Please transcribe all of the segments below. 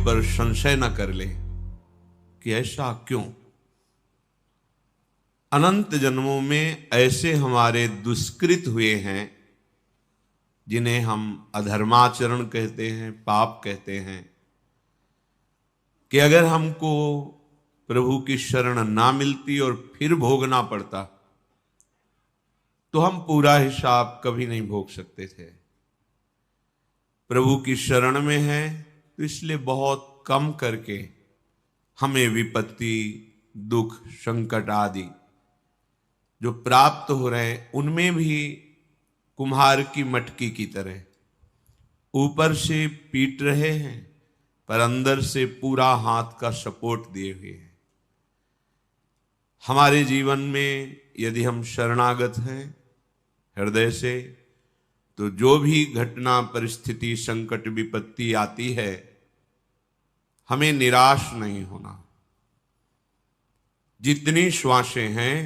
पर संशय न कर ले कि ऐसा क्यों। अनंत जन्मों में ऐसे हमारे दुष्कृत हुए हैं जिन्हें हम अधर्माचरण कहते हैं, पाप कहते हैं, कि अगर हमको प्रभु की शरण ना मिलती और फिर भोगना पड़ता तो हम पूरा हिसाब कभी नहीं भोग सकते थे। प्रभु की शरण में है तो इसलिए बहुत कम करके हमें विपत्ति, दुख, संकट आदि जो प्राप्त हो रहे हैं उनमें भी कुम्हार की मटकी की तरह ऊपर से पीट रहे हैं पर अंदर से पूरा हाथ का सपोर्ट दिए हुए हैं। हमारे जीवन में यदि हम शरणागत हैं हृदय से, तो जो भी घटना, परिस्थिति, संकट, विपत्ति आती है हमें निराश नहीं होना। जितनी श्वासें हैं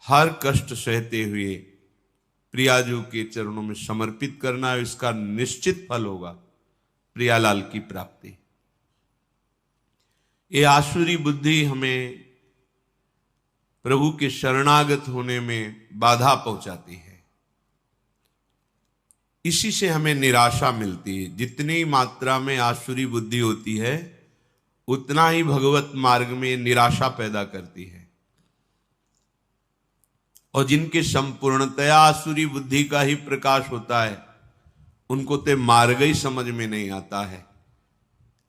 हर कष्ट सहते हुए प्रियाजू के चरणों में समर्पित करना है, इसका निश्चित फल होगा प्रियालाल की प्राप्ति। ये आसुरी बुद्धि हमें प्रभु के शरणागत होने में बाधा पहुंचाती है, इसी से हमें निराशा मिलती है। जितनी मात्रा में आसुरी बुद्धि होती है उतना ही भगवत मार्ग में निराशा पैदा करती है। और जिनके संपूर्णतया आसुरी बुद्धि का ही प्रकाश होता है उनको तो मार्ग ही समझ में नहीं आता है।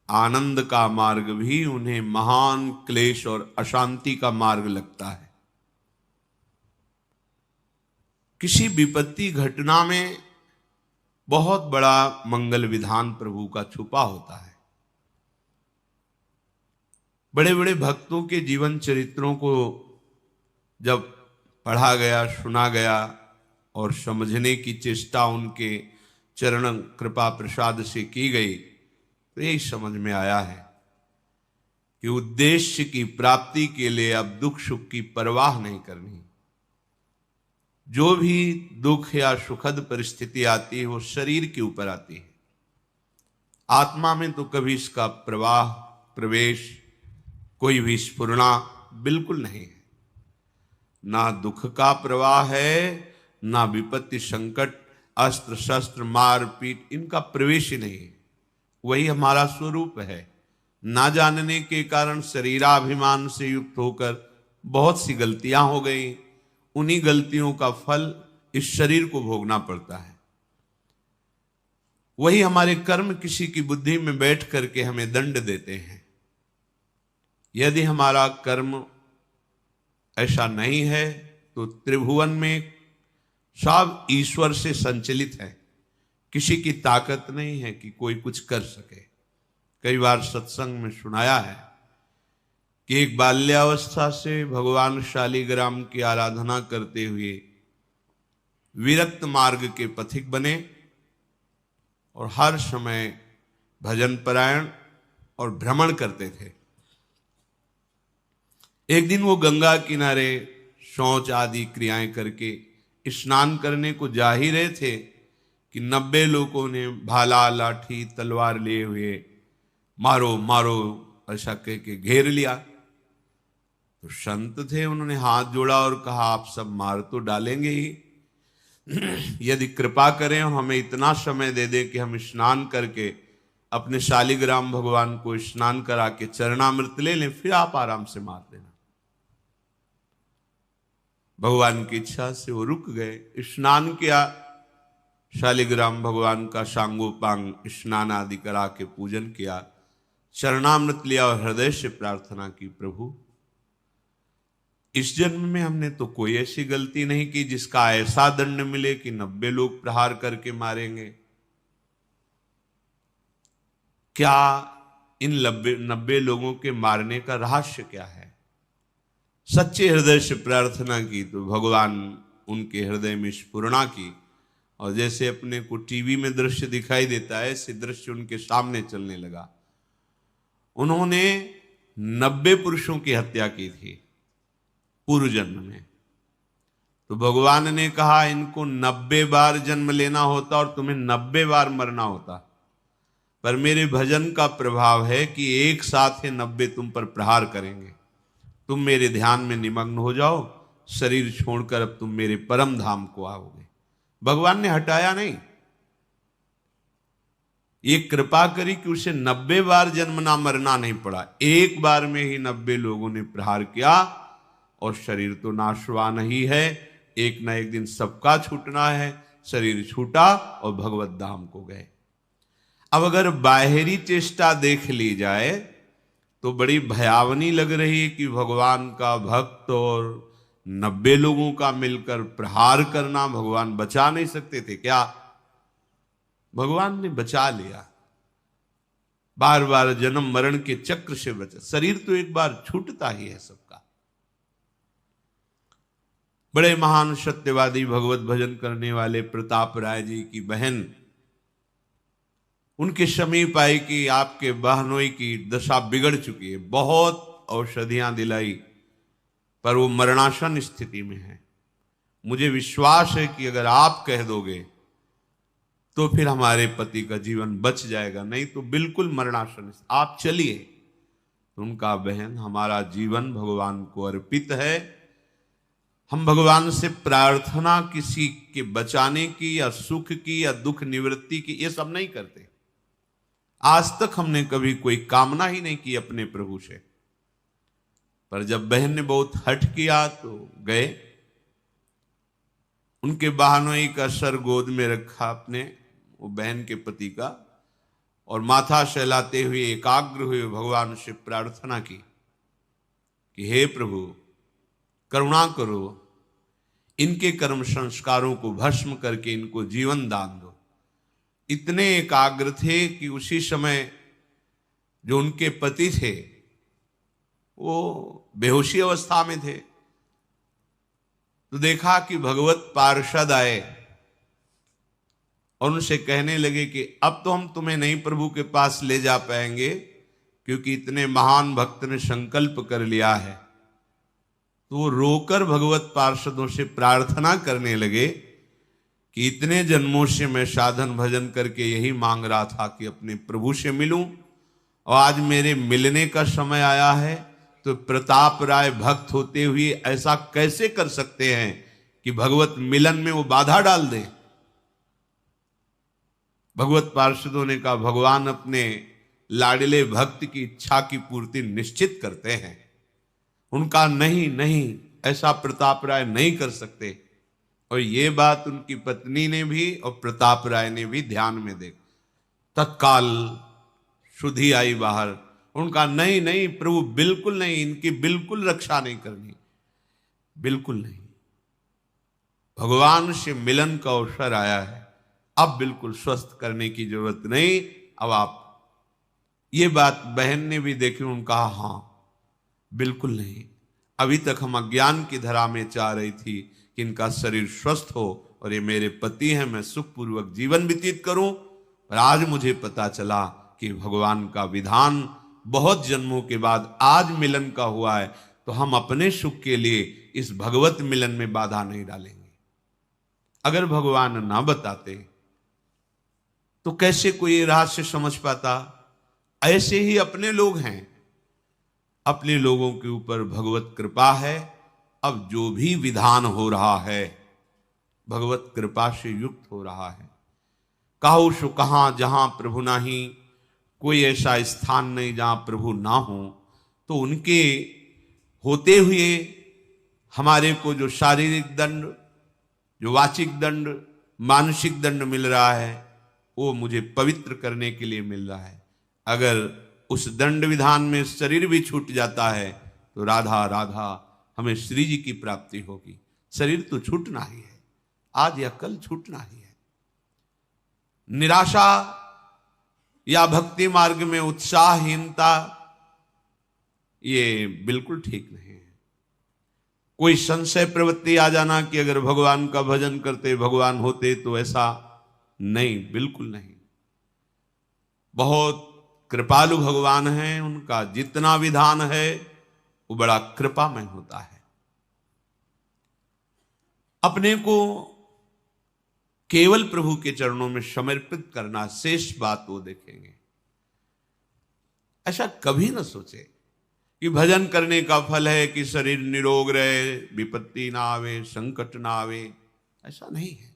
आनंद का मार्ग भी उन्हें महान क्लेश और अशांति का मार्ग लगता है। किसी विपत्ति घटना में बहुत बड़ा मंगल विधान प्रभु का छुपा होता है। बड़े बड़े भक्तों के जीवन चरित्रों को जब पढ़ा गया, सुना गया और समझने की चेष्टा उनके चरण कृपा प्रसाद से की गई तो यही समझ में आया है कि उद्देश्य की प्राप्ति के लिए अब दुख सुख की परवाह नहीं करनी। जो भी दुख या सुखद परिस्थिति आती है वो शरीर के ऊपर आती है, आत्मा में तो कभी इसका प्रवाह, प्रवेश, कोई भी स्फुरना बिल्कुल नहीं है। ना दुख का प्रवाह है, ना विपत्ति, संकट, अस्त्र शस्त्र, मार पीट, इनका प्रवेश ही नहीं है। वही हमारा स्वरूप है। ना जानने के कारण शरीराभिमान से युक्त होकर बहुत सी गलतियां हो गई। उन्हीं गलतियों का फल इस शरीर को भोगना पड़ता है। वही हमारे कर्म किसी की बुद्धि में बैठ करके हमें दंड देते हैं। यदि हमारा कर्म ऐसा नहीं है तो त्रिभुवन में सब ईश्वर से संचलित है, किसी की ताकत नहीं है कि कोई कुछ कर सके। कई बार सत्संग में सुनाया है कि एक बाल्यावस्था से भगवान शालिग्राम की आराधना करते हुए विरक्त मार्ग के पथिक बने और हर समय भजन परायण और भ्रमण करते थे। एक दिन वो गंगा किनारे शौच आदि क्रियाएं करके स्नान करने को जा ही रहे थे कि 90 लोगों ने भाला, लाठी, तलवार लिए हुए मारो मारो ऐसा कह के घेर लिया। तो संत थे, उन्होंने हाथ जोड़ा और कहा आप सब मार तो डालेंगे ही, यदि कृपा करें और हमें इतना समय दे दें कि हम स्नान करके अपने शालिग्राम भगवान को स्नान करा के चरणामृत ले लें, फिर आप आराम से मार देना। भगवान की इच्छा से वो रुक गए, स्नान किया, शालिग्राम भगवान का सांगोपांग स्नान आदि करा के पूजन किया, चरणामृत लिया और हृदय से प्रार्थना की, प्रभु इस जन्म में हमने तो कोई ऐसी गलती नहीं की जिसका ऐसा दंड मिले कि 90 लोग प्रहार करके मारेंगे। क्या इन 90 लोगों के मारने का रहस्य क्या है? सच्चे हृदय से प्रार्थना की तो भगवान उनके हृदय में स्फुरणा की और जैसे अपने को टीवी में दृश्य दिखाई देता है ऐसे दृश्य उनके सामने चलने लगा। उन्होंने 90 पुरुषों की हत्या की थी पूर्व जन्म में। तो भगवान ने कहा इनको 90 बार जन्म लेना होता और तुम्हें 90 बार मरना होता, पर मेरे भजन का प्रभाव है कि एक साथ ही 90 तुम पर प्रहार करेंगे। तुम मेरे ध्यान में निमग्न हो जाओ, शरीर छोड़कर अब तुम मेरे परम धाम को आओगे। भगवान ने हटाया नहीं, ये कृपा करी कि उसे 90 बार जन्मना मरना नहीं पड़ा। एक बार में ही 90 लोगों ने प्रहार किया और शरीर तो नाशवान ही है, एक ना एक दिन सबका छूटना है। शरीर छूटा और भगवत धाम को गए। अब अगर बाहरी चेष्टा देख ली जाए तो बड़ी भयावनी लग रही है कि भगवान का भक्त और 90 लोगों का मिलकर प्रहार करना, भगवान बचा नहीं सकते थे क्या? भगवान ने बचा लिया। बार बार जन्म मरण के चक्र से बचा। शरीर तो एक बार छूटता ही है सबका। बड़े महान सत्यवादी भगवत भजन करने वाले प्रताप राय जी की बहन उनके समीप आई कि आपके बहनोई की दशा बिगड़ चुकी है, बहुत औषधियां दिलाई पर वो मरणासन स्थिति में है। मुझे विश्वास है कि अगर आप कह दोगे तो फिर हमारे पति का जीवन बच जाएगा, नहीं तो बिल्कुल मरणासन, आप चलिए। तो उनका बहन, हमारा जीवन भगवान को अर्पित है, हम भगवान से प्रार्थना किसी के बचाने की या सुख की या दुख निवृत्ति की ये सब नहीं करते। आज तक हमने कभी कोई कामना ही नहीं की अपने प्रभु से। पर जब बहन ने बहुत हठ किया तो गए, उनके बहनोई का सर गोद में रखा अपने, वो बहन के पति का, और माथा सहलाते हुए एकाग्र हुए भगवान से प्रार्थना की कि हे प्रभु करुणा करो, इनके कर्म संस्कारों को भस्म करके इनको जीवन दान दो। इतने एकाग्र थे कि उसी समय जो उनके पति थे वो बेहोशी अवस्था में थे। तो देखा कि भगवत पार्षद आए और उनसे कहने लगे कि अब तो हम तुम्हें नहीं प्रभु के पास ले जा पाएंगे, क्योंकि इतने महान भक्त ने संकल्प कर लिया है। तो वो रोकर भगवत पार्षदों से प्रार्थना करने लगे कि इतने जन्मों से मैं साधन भजन करके यही मांग रहा था कि अपने प्रभु से मिलूं, और आज मेरे मिलने का समय आया है। तो प्रताप राय भक्त होते हुए ऐसा कैसे कर सकते हैं कि भगवत मिलन में वो बाधा डाल दे? भगवत पार्षदों ने कहा भगवान अपने लाडले भक्त की इच्छा की पूर्ति निश्चित करते हैं, उनका नहीं नहीं ऐसा प्रताप राय नहीं कर सकते। और ये बात उनकी पत्नी ने भी और प्रताप राय ने भी ध्यान में देखा। तत्काल शुद्धि आई बाहर। उनका नहीं नहीं प्रभु बिल्कुल नहीं, इनकी बिल्कुल रक्षा नहीं करनी, बिल्कुल नहीं। भगवान से मिलन का अवसर आया है, अब बिल्कुल स्वस्थ करने की जरूरत नहीं। अब आप, ये बात बहन ने भी देखी, उन्होंने कहा हाँ बिल्कुल नहीं। अभी तक हम अज्ञान की धरा में चाह रही थी कि इनका शरीर स्वस्थ हो और ये मेरे पति हैं, मैं सुखपूर्वक जीवन व्यतीत करूं, पर आज मुझे पता चला कि भगवान का विधान बहुत जन्मों के बाद आज मिलन का हुआ है, तो हम अपने सुख के लिए इस भगवत मिलन में बाधा नहीं डालेंगे। अगर भगवान ना बताते तो कैसे कोई रहस्य समझ पाता? ऐसे ही अपने लोग हैं, अपने लोगों के ऊपर भगवत कृपा है। अब जो भी विधान हो रहा है भगवत कृपा से युक्त हो रहा है। कहो सो कहां जहां प्रभु नाही, कोई ऐसा स्थान नहीं जहां प्रभु ना हो। तो उनके होते हुए हमारे को जो शारीरिक दंड, जो वाचिक दंड, मानसिक दंड मिल रहा है, वो मुझे पवित्र करने के लिए मिल रहा है। अगर उस दंड विधान में शरीर भी छूट जाता है तो राधा राधा हमें श्री जी की प्राप्ति होगी। शरीर तो छूटना ही है, आज या कल छूटना ही है। निराशा या भक्ति मार्ग में उत्साहहीनता ये बिल्कुल ठीक नहीं है। कोई संशय प्रवृत्ति आ जाना कि अगर भगवान का भजन करते भगवान होते, तो ऐसा नहीं, बिल्कुल नहीं। बहुत कृपालु भगवान हैं, उनका जितना विधान है वो बड़ा कृपामय होता है। अपने को केवल प्रभु के चरणों में समर्पित करना, शेष बात वो देखेंगे। ऐसा कभी न सोचे कि भजन करने का फल है कि शरीर निरोग रहे, विपत्ति ना आवे, संकट ना आवे। ऐसा नहीं है।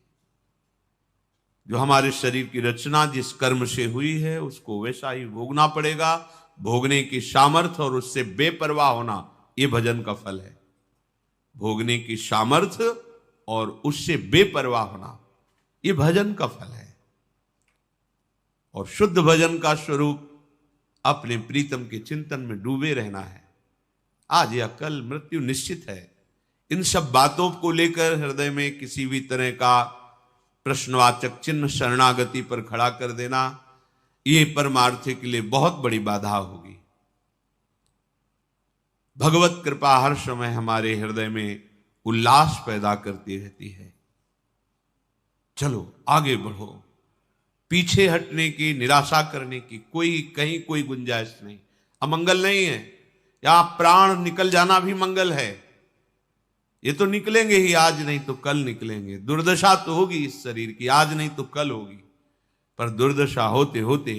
जो हमारे शरीर की रचना जिस कर्म से हुई है उसको वैसा ही भोगना पड़ेगा। भोगने की सामर्थ्य और उससे बेपरवाह होना, ये भजन का फल है। भोगने की सामर्थ्य और उससे बेपरवाह होना, ये भजन का फल है। और शुद्ध भजन का स्वरूप अपने प्रीतम के चिंतन में डूबे रहना है। आज या कल मृत्यु निश्चित है। इन सब बातों को लेकर हृदय में किसी भी तरह का प्रश्नवाचक चिन्ह शरणागति पर खड़ा कर देना, ये परमार्थ के लिए बहुत बड़ी बाधा होगी। भगवत कृपा हर समय हमारे हृदय में उल्लास पैदा करती रहती है। चलो आगे बढ़ो, पीछे हटने की, निराशा करने की कहीं कोई गुंजाइश नहीं। अमंगल नहीं है, यहां प्राण निकल जाना भी मंगल है। ये तो निकलेंगे ही, आज नहीं तो कल निकलेंगे। दुर्दशा तो होगी इस शरीर की, आज नहीं तो कल होगी। पर दुर्दशा होते होते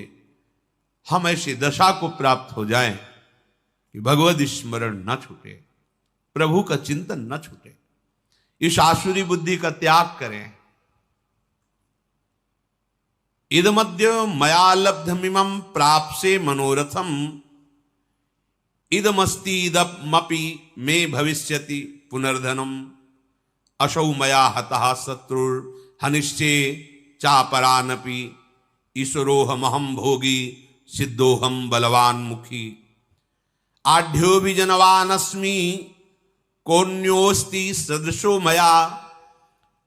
हम ऐसी दशा को प्राप्त हो जाएं कि भगवद स्मरण न छूटे, प्रभु का चिंतन न छूटे। इस आसुरी बुद्धि का त्याग करें। इदमद्य मया लब्धमिमं प्राप्से मनोरथम, इदमस्ति इदमपि मे भविष्यति पुनर्धनम, असौ मया हतः शत्रुर हनिश्चे चापरानपि, ईश्वरोहमहं भोगी सिद्धोहम बलवान मुखी, आढ्यो विजनवानस्मि कोन्योस्ति सदृशो मया,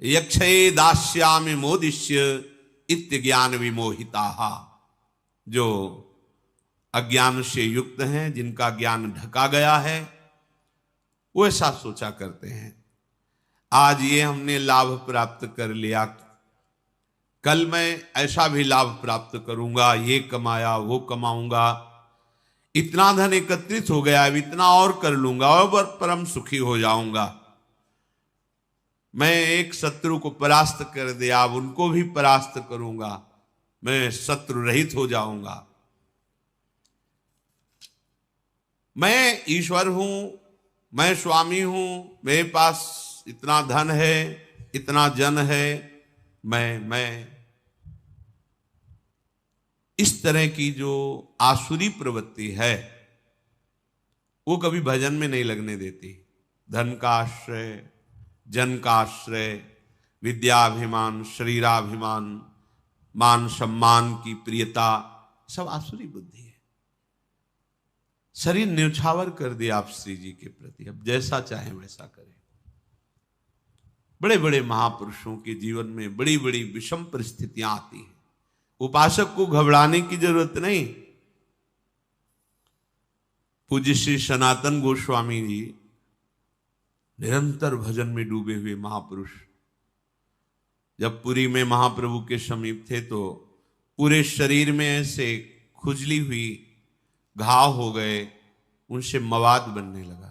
यक्षये दास्यामि मोदिष्य इत्य ज्ञान विमोहिताः। जो अज्ञान से युक्त हैं, जिनका ज्ञान ढका गया है, वो ऐसा सोचा करते हैं आज ये हमने लाभ प्राप्त कर लिया, कल मैं ऐसा भी लाभ प्राप्त करूंगा, ये कमाया वो कमाऊंगा, इतना धन एकत्रित हो गया, अब इतना और कर लूंगा और परम सुखी हो जाऊंगा। मैं एक शत्रु को परास्त कर दिया, अब उनको भी परास्त करूंगा, मैं शत्रु रहित हो जाऊंगा। मैं ईश्वर हूं, मैं स्वामी हूं, मेरे पास इतना धन है, इतना जन है, मैं इस तरह की जो आसुरी प्रवृत्ति है वो कभी भजन में नहीं लगने देती। धन का आश्रय, जन का आश्रय, विद्याभिमान, शरीराभिमान, मान सम्मान की प्रियता, सब आसुरी बुद्धि है। शरीर न्यौछावर कर दिया आप श्री जी के प्रति, अब जैसा चाहे वैसा करें। बड़े बड़े महापुरुषों के जीवन में बड़ी बड़ी विषम परिस्थितियां आती हैं, उपासक को घबराने की जरूरत नहीं। पूज्य श्री सनातन गोस्वामी जी निरंतर भजन में डूबे हुए महापुरुष, जब पुरी में महाप्रभु के समीप थे तो पूरे शरीर में ऐसे खुजली हुई घाव हो गए, उनसे मवाद बनने लगा।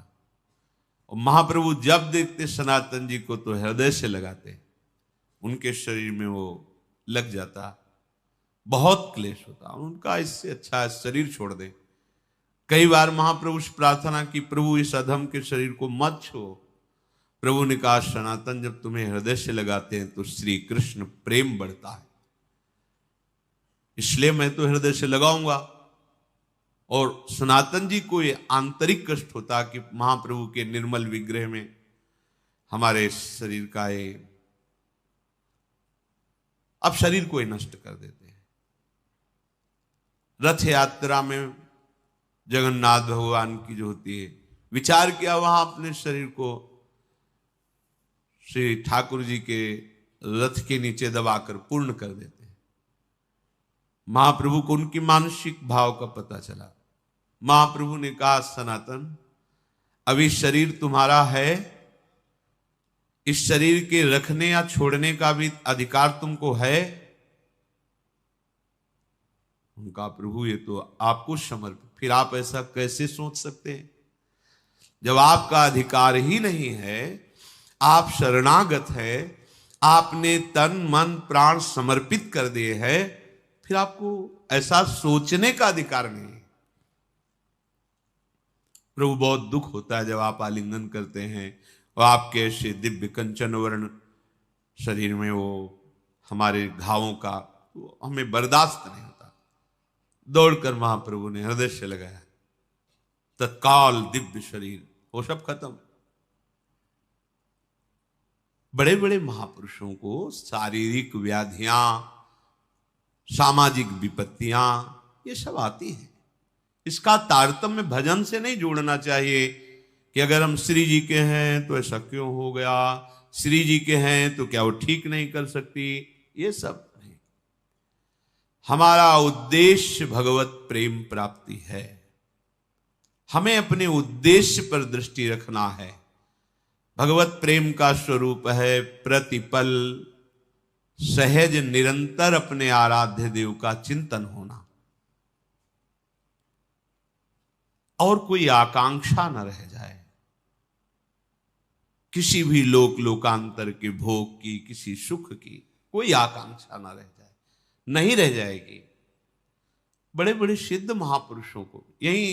और महाप्रभु जब देखते सनातन जी को तो हृदय से लगाते, उनके शरीर में वो लग जाता, बहुत क्लेश होता उनका। इससे अच्छा शरीर छोड़ दे। कई बार महाप्रभु से प्रार्थना की, प्रभु इस अधम के शरीर को मत छो। प्रभु ने कहा, सनातन जब तुम्हें हृदय से लगाते हैं तो श्री कृष्ण प्रेम बढ़ता है, इसलिए मैं तो हृदय से लगाऊंगा। और सनातन जी को ये आंतरिक कष्ट होता कि महाप्रभु के निर्मल विग्रह में हमारे शरीर का ये, अब शरीर को नष्ट कर देते हैं। रथ यात्रा में जगन्नाथ भगवान की जो होती है, विचार किया वहां अपने शरीर को श्री ठाकुर जी के रथ के नीचे दबाकर पूर्ण कर देते हैं। महाप्रभु को उनकी मानसिक भाव का पता चला। महाप्रभु ने कहा, सनातन अभी शरीर तुम्हारा है, इस शरीर के रखने या छोड़ने का भी अधिकार तुमको है। उनका प्रभु ये तो आपको समर्पित, फिर आप ऐसा कैसे सोच सकते हैं? जब आपका अधिकार ही नहीं है, आप शरणागत है, आपने तन मन प्राण समर्पित कर दिए हैं, फिर आपको ऐसा सोचने का अधिकार नहीं है। प्रभु बहुत दुख होता है जब आप आलिंगन करते हैं और आपके ऐसे दिव्य कंचन वर्ण शरीर में वो हमारे घावों का वो हमें बर्दाश्त नहीं होता। दौड़कर महाप्रभु ने हृदय से लगाया, तत्काल दिव्य शरीर वो सब खत्म। बड़े बड़े महापुरुषों को शारीरिक व्याधियां, सामाजिक विपत्तियां ये सब आती हैं। इसका तारतम्य भजन से नहीं जोड़ना चाहिए कि अगर हम श्री जी के हैं तो ऐसा क्यों हो गया, श्री जी के हैं तो क्या वो ठीक नहीं कर सकती, ये सब नहीं। हमारा उद्देश्य भगवत प्रेम प्राप्ति है। हमें अपने उद्देश्य पर दृष्टि रखना है। भगवत प्रेम का स्वरूप है प्रतिपल सहज निरंतर अपने आराध्य देव का चिंतन होना, और कोई आकांक्षा न रह जाए किसी भी लोकांतर के भोग की, किसी सुख की कोई आकांक्षा न रह जाए, नहीं रह जाएगी। बड़े बड़े सिद्ध महापुरुषों को यही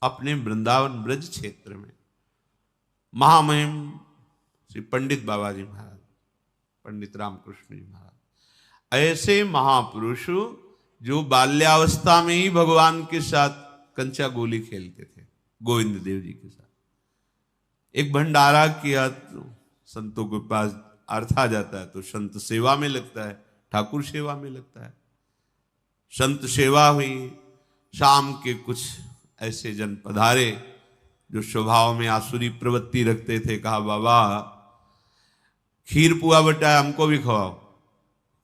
अपने वृंदावन ब्रज क्षेत्र में महामहिम श्री पंडित बाबा जी महाराज, पंडित रामकृष्ण जी महाराज, ऐसे महापुरुष जो बाल्यावस्था में ही भगवान के साथ कंचा गोली खेलते थे, गोविंद देव जी के साथ। एक भंडारा किया तो संतों के पास अर्थ आ जाता है तो संत सेवा में लगता है, ठाकुर सेवा में लगता है। संत सेवा हुई, शाम के कुछ ऐसे जन पधारे जो स्वभाव में आसुरी प्रवृत्ति रखते थे। कहा बाबा खीर पुआ बटा हमको भी खवाओ।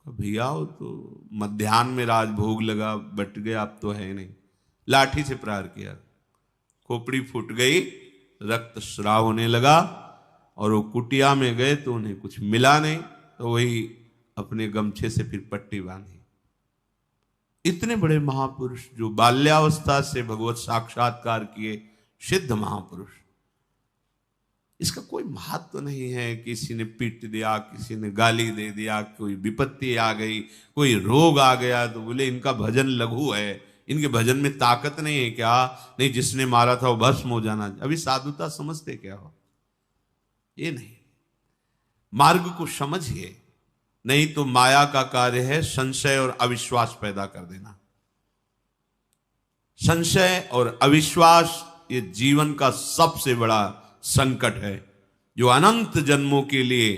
भैया वो तो मध्याह्न में राजभोग लगा, बट गया, अब तो है नहीं। लाठी से प्रहार किया, खोपड़ी फूट गई, रक्त स्राव होने लगा, और वो कुटिया में गए तो उन्हें कुछ मिला नहीं, तो वही अपने गमछे से फिर पट्टी बांधी। इतने बड़े महापुरुष जो बाल्यावस्था से भगवत साक्षात्कार किए, सिद्ध महापुरुष, इसका कोई महत्व तो नहीं है। किसी ने पीट दिया, किसी ने गाली दे दिया, कोई विपत्ति आ गई, कोई रोग आ गया तो बोले इनका भजन लघु है, इनके भजन में ताकत नहीं है क्या? नहीं, जिसने मारा था वो भस्म हो जाना। अभी साधुता समझते क्या हो? ये नहीं, मार्ग को समझिए, नहीं तो माया का कार्य है संशय और अविश्वास पैदा कर देना। संशय और अविश्वास ये जीवन का सबसे बड़ा संकट है, जो अनंत जन्मों के लिए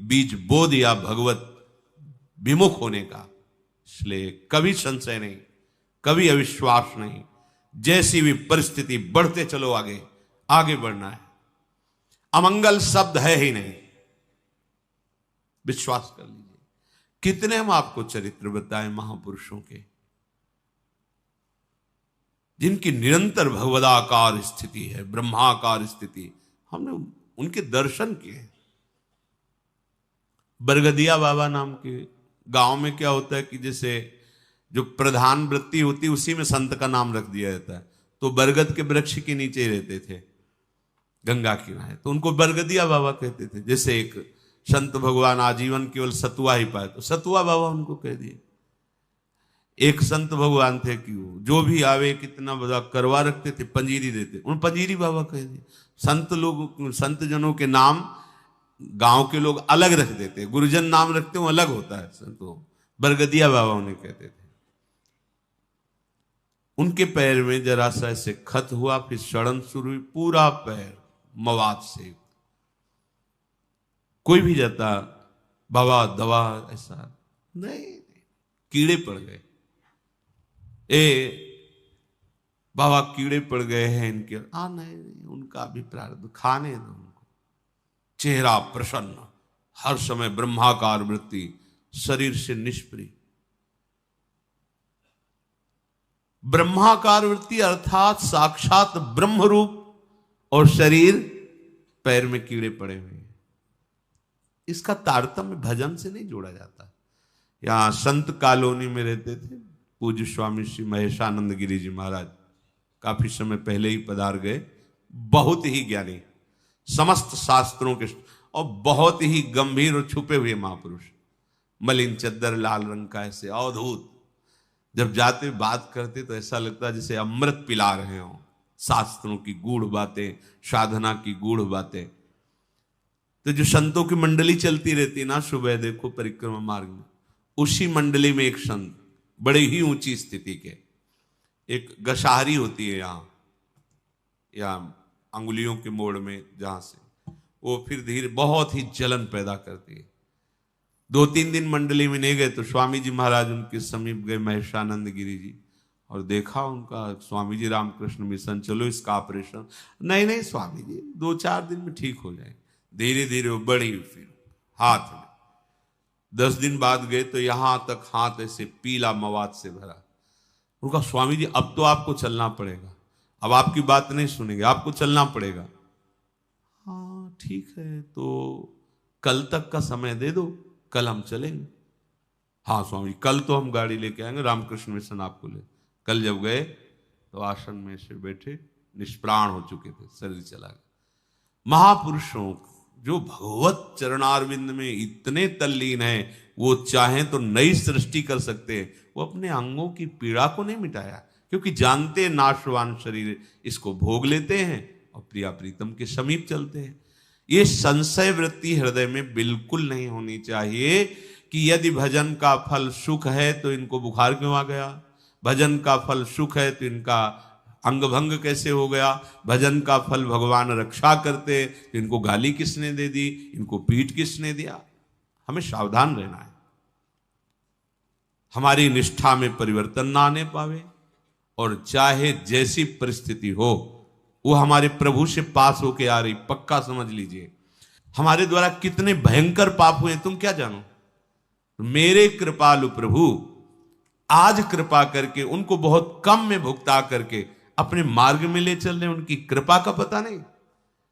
बीज बो दिया भगवत विमुख होने का। इसलिए कभी संशय नहीं, कभी अविश्वास नहीं। जैसी भी परिस्थिति, बढ़ते चलो आगे, आगे बढ़ना है। अमंगल शब्द है ही नहीं, विश्वास कर लीजिए। कितने हम आपको चरित्र बताएं महापुरुषों के, जिनकी निरंतर भगवदाकार स्थिति है, ब्रह्माकार स्थिति। हमने उनके दर्शन किए। बरगदिया बाबा नाम के गांव में क्या होता है कि जैसे जो प्रधान वृत्ति होती है उसी में संत का नाम रख दिया जाता है। तो बरगद के वृक्ष के नीचे ही रहते थे, गंगा किनारे, तो उनको बरगदिया बाबा कहते थे। जैसे एक संत भगवान आजीवन केवल सतुआ ही पाए तो सतुआ बाबा उनको कह दिए। एक संत भगवान थे कि वो जो भी आवे कितना बड़ा करवा रखते थे, पंजीरी देते, उन पंजीरी बाबा कह दिए। संत लोग, संत जनों के नाम गांव के लोग अलग रख देते, गुरुजन नाम रखते वो अलग होता है। संतो बरगदिया बाबा उन्हें कहते थे। उनके पैर में जरा सा ऐसे खत हुआ, फिर सड़न शुरू हुई, पूरा पैर मवाद से। कोई भी जाता बाबा दवा, ऐसा नहीं, कीड़े पड़ गए। बाबा कीड़े पड़ गए हैं इनके। नहीं, उनका भी प्रारब्ध, खाने दो उनको। चेहरा प्रसन्न, हर समय ब्रह्माकार वृत्ति, शरीर से निष्प्रिय। ब्रह्माकार वृत्ति अर्थात साक्षात ब्रह्म रूप, और शरीर पैर में कीड़े पड़े हुए हैं। इसका तारतम्य भजन से नहीं जोड़ा जाता। यहां संत कॉलोनी में रहते थे पूज्य स्वामी श्री महेशानंद गिरी जी महाराज, काफी समय पहले ही पधार गए। बहुत ही ज्ञानी, समस्त शास्त्रों के, और बहुत ही गंभीर और छुपे हुए महापुरुष। मलिन चद्दर, लाल रंग का, ऐसे अवधूत। जब जाते बात करते तो ऐसा लगता जैसे अमृत पिला रहे हो। शास्त्रों की गूढ़ बातें, साधना की गूढ़ बातें। तो जो संतों की मंडली चलती रहती है ना, सुबह देखो परिक्रमा मार्ग में, उसी मंडली में एक संत बड़े ही ऊंची स्थिति के, एक गशाहरी होती है यहाँ या अंगुलियों के मोड़ में, जहां से वो फिर धीरे बहुत ही जलन पैदा करती है। 2-3 दिन मंडली में नहीं गए तो स्वामी जी महाराज उनके समीप गए, महेशानंद गिरी जी, और देखा उनका। स्वामी जी रामकृष्ण मिशन, चलो इसका ऑपरेशन। नहीं नहीं स्वामी जी 2-4 दिन में ठीक हो जाए। धीरे धीरे वो बढ़ी, फिर हाथ में 10 दिन बाद गए तो यहां तक हाथ ऐसे पीला मवाद से भरा। उनका स्वामी जी अब तो आपको चलना पड़ेगा, अब आपकी बात नहीं सुनेंगे, आपको चलना पड़ेगा। हाँ ठीक है, तो कल तक का समय दे दो, कल हम चलेंगे। हाँ स्वामी जी कल तो हम गाड़ी लेके आएंगे, रामकृष्ण मिशन आपको ले। कल जब गए तो आसन में से बैठे, निष्प्राण हो चुके थे, शरीर चला गया। महापुरुषों जो भगवत चरणारविंद में इतने तल्लीन हैं, वो चाहें तो नई सृष्टि कर सकते हैं। वो अपने अंगों की पीड़ा को नहीं मिटाया, क्योंकि जानते नाशवान शरीर, इसको भोग लेते हैं और प्रिया प्रीतम के समीप चलते हैं। ये संशय वृत्ति हृदय में बिल्कुल नहीं होनी चाहिए कि यदि भजन का फल सुख है तो इनको बुखार क्यों आ गया, भजन का फल सुख है तो इनका अंग भंग कैसे हो गया, भजन का फल भगवान रक्षा करते तो इनको गाली किसने दे दी, इनको पीठ किसने दिया। हमें सावधान रहना है, हमारी निष्ठा में परिवर्तन ना आने पावे, और चाहे जैसी परिस्थिति हो वो हमारे प्रभु से पास होके आ रही, पक्का समझ लीजिए। हमारे द्वारा कितने भयंकर पाप हुए तुम क्या जानो, मेरे कृपालु प्रभु आज कृपा करके उनको बहुत कम में भुगता करके अपने मार्ग में ले चल रहे, उनकी कृपा का पता नहीं।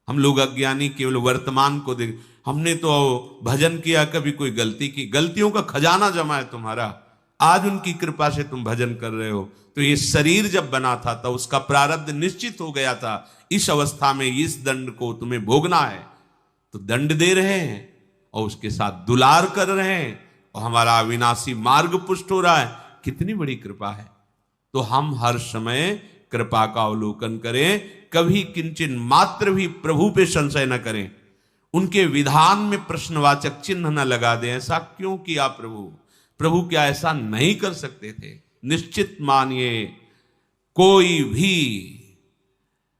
हम लोग अज्ञानी केवल वर्तमान को देख, हमने तो भजन किया, कभी कोई गलती की, गलतियों का खजाना जमा है तुम्हारा, आज उनकी कृपा से तुम भजन कर रहे हो। तो ये शरीर जब बना था तो उसका प्रारब्ध निश्चित हो गया था, इस अवस्था में इस दंड को तुम्हें भोगना है, तो दंड दे रहे हैं और उसके साथ दुलार कर रहे हैं, और हमारा अविनाशी मार्ग पुष्ट हो रहा है। कितनी बड़ी कृपा है। तो हम हर समय कृपा का अवलोकन करें, कभी किंचन मात्र भी प्रभु पे संशय न करें, उनके विधान में प्रश्नवाचक चिन्ह न लगा दें। ऐसा क्यों किया प्रभु, प्रभु क्या ऐसा नहीं कर सकते थे। निश्चित मानिए कोई भी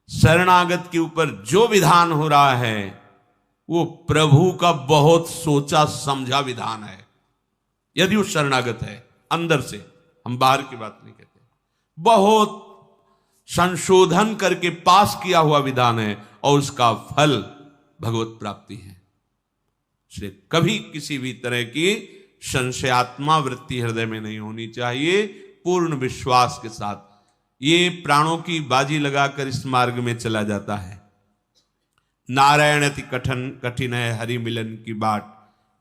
शरणागत के ऊपर जो विधान हो रहा है वो प्रभु का बहुत सोचा समझा विधान है। यदि वो शरणागत है अंदर से, हम बाहर की बात नहीं कहते, बहुत संशोधन करके पास किया हुआ विधान है, और उसका फल भगवत प्राप्ति है। इसलिए कभी किसी भी तरह की संशयात्मा वृत्ति हृदय में नहीं होनी चाहिए। पूर्ण विश्वास के साथ ये प्राणों की बाजी लगाकर इस मार्ग में चला जाता है। नारायण अति कठिन है हरि मिलन की बाट,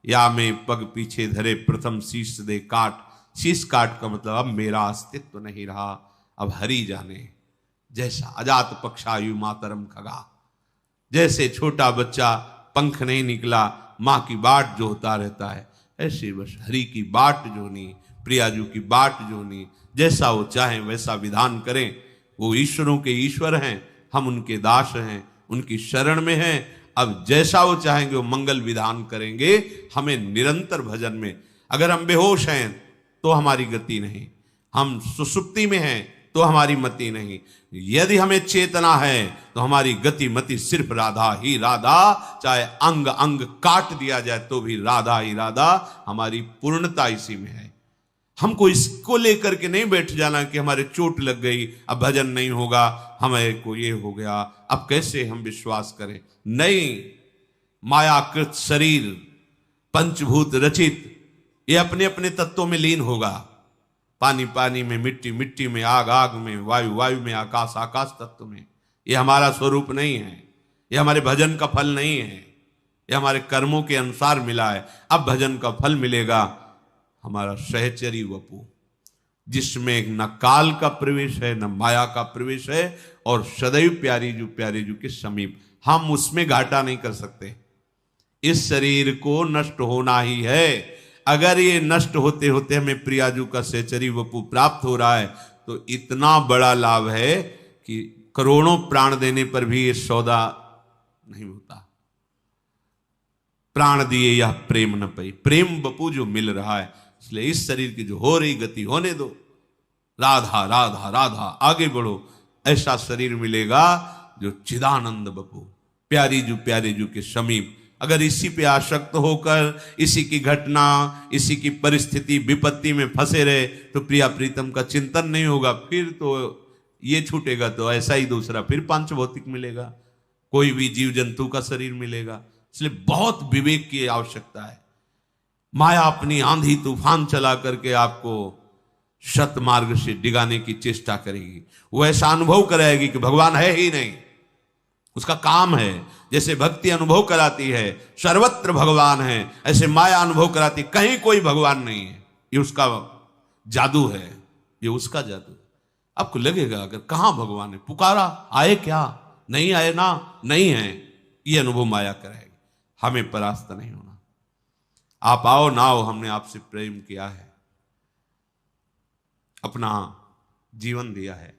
या में पग पीछे धरे प्रथम शीश दे काट। शीश काट का मतलब अब मेरा अस्तित्व नहीं रहा, अब हरि जाने। जैसा अजात पक्षायु मातरम खगा, जैसे छोटा बच्चा पंख नहीं निकला मां की बाट जोहता रहता है, ऐसे बस हरि की बाट जोनी, प्रियाजू की बाट जोनी। जैसा वो चाहे वैसा विधान करें। वो ईश्वरों के ईश्वर हैं, हम उनके दास हैं, उनकी शरण में हैं। अब जैसा वो चाहेंगे वो मंगल विधान करेंगे। हमें निरंतर भजन में, अगर हम बेहोश हैं तो हमारी गति नहीं, हम सुसुप्ति में हैं तो हमारी मति नहीं, यदि हमें चेतना है तो हमारी गति मति सिर्फ राधा ही राधा। चाहे अंग अंग काट दिया जाए तो भी राधा ही राधा। हमारी पूर्णता इसी में है। हमको इसको लेकर के नहीं बैठ जाना कि हमारे चोट लग गई, अब भजन नहीं होगा, हमें को ये हो गया, अब कैसे हम विश्वास करें। नहीं, मायाकृत शरीर पंचभूत रचित, ये अपने अपने तत्वों में लीन होगा। पानी पानी में, मिट्टी मिट्टी में, आग आग में, वायु वायु में, आकाश आकाश तत्व में। ये हमारा स्वरूप नहीं है, ये हमारे भजन का फल नहीं है, ये हमारे कर्मों के अनुसार मिला है। अब भजन का फल मिलेगा हमारा सहचरी वपु, जिसमें न काल का प्रवेश है न माया का प्रवेश है, और सदैव प्यारी जू के समीप। हम उसमें घाटा नहीं कर सकते। इस शरीर को नष्ट होना ही है। अगर ये नष्ट होते होते हमें प्रियाजू का सहचरी वपु प्राप्त हो रहा है तो इतना बड़ा लाभ है कि करोड़ों प्राण देने पर भी ये सौदा नहीं होता। प्राण दिए यह प्रेम न पई, प्रेम बपू जो मिल रहा है, इसलिए इस शरीर की जो हो रही गति होने दो, राधा राधा राधा आगे बढ़ो। ऐसा शरीर मिलेगा जो चिदानंद बपू, प्यारे जू के समीप। अगर इसी पे आसक्त होकर इसी की घटना, इसी की परिस्थिति विपत्ति में फंसे रहे तो प्रिया प्रीतम का चिंतन नहीं होगा। फिर तो ये छूटेगा तो ऐसा ही दूसरा फिर पांच भौतिक मिलेगा, कोई भी जीव जंतु का शरीर मिलेगा। इसलिए बहुत विवेक की आवश्यकता है। माया अपनी आंधी तूफान चला करके आपको सत मार्ग से डिगाने की चेष्टा करेगी। वो ऐसा अनुभव कराएगी कि भगवान है ही नहीं, उसका काम है। जैसे भक्ति अनुभव कराती है सर्वत्र भगवान है, ऐसे माया अनुभव कराती कहीं कोई भगवान नहीं है। ये उसका जादू है, ये उसका जादू है। आपको लगेगा अगर कहां भगवान है, पुकारा आए क्या, नहीं आए ना, नहीं है, ये अनुभव माया कराएगी। हमें परास्त नहीं होना। आप आओ ना आओ, हमने आपसे प्रेम किया है, अपना जीवन दिया है।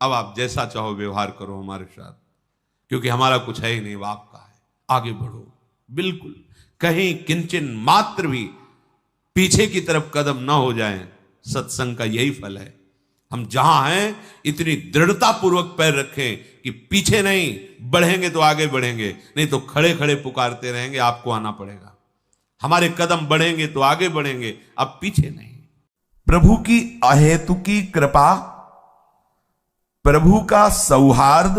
अब आप जैसा चाहो व्यवहार करो हमारे साथ, क्योंकि हमारा कुछ है ही नहीं, वो आपका है। आगे बढ़ो, बिल्कुल कहीं किंचन मात्र भी पीछे की तरफ कदम ना हो जाएं। सत्संग का यही फल है। हम जहां हैं इतनी दृढ़ता पूर्वक पैर रखें कि पीछे नहीं बढ़ेंगे तो आगे बढ़ेंगे, नहीं तो खड़े खड़े पुकारते रहेंगे, आपको आना पड़ेगा। हमारे कदम बढ़ेंगे तो आगे बढ़ेंगे, अब पीछे नहीं। प्रभु की अहेतुकी कृपा, प्रभु का सौहार्द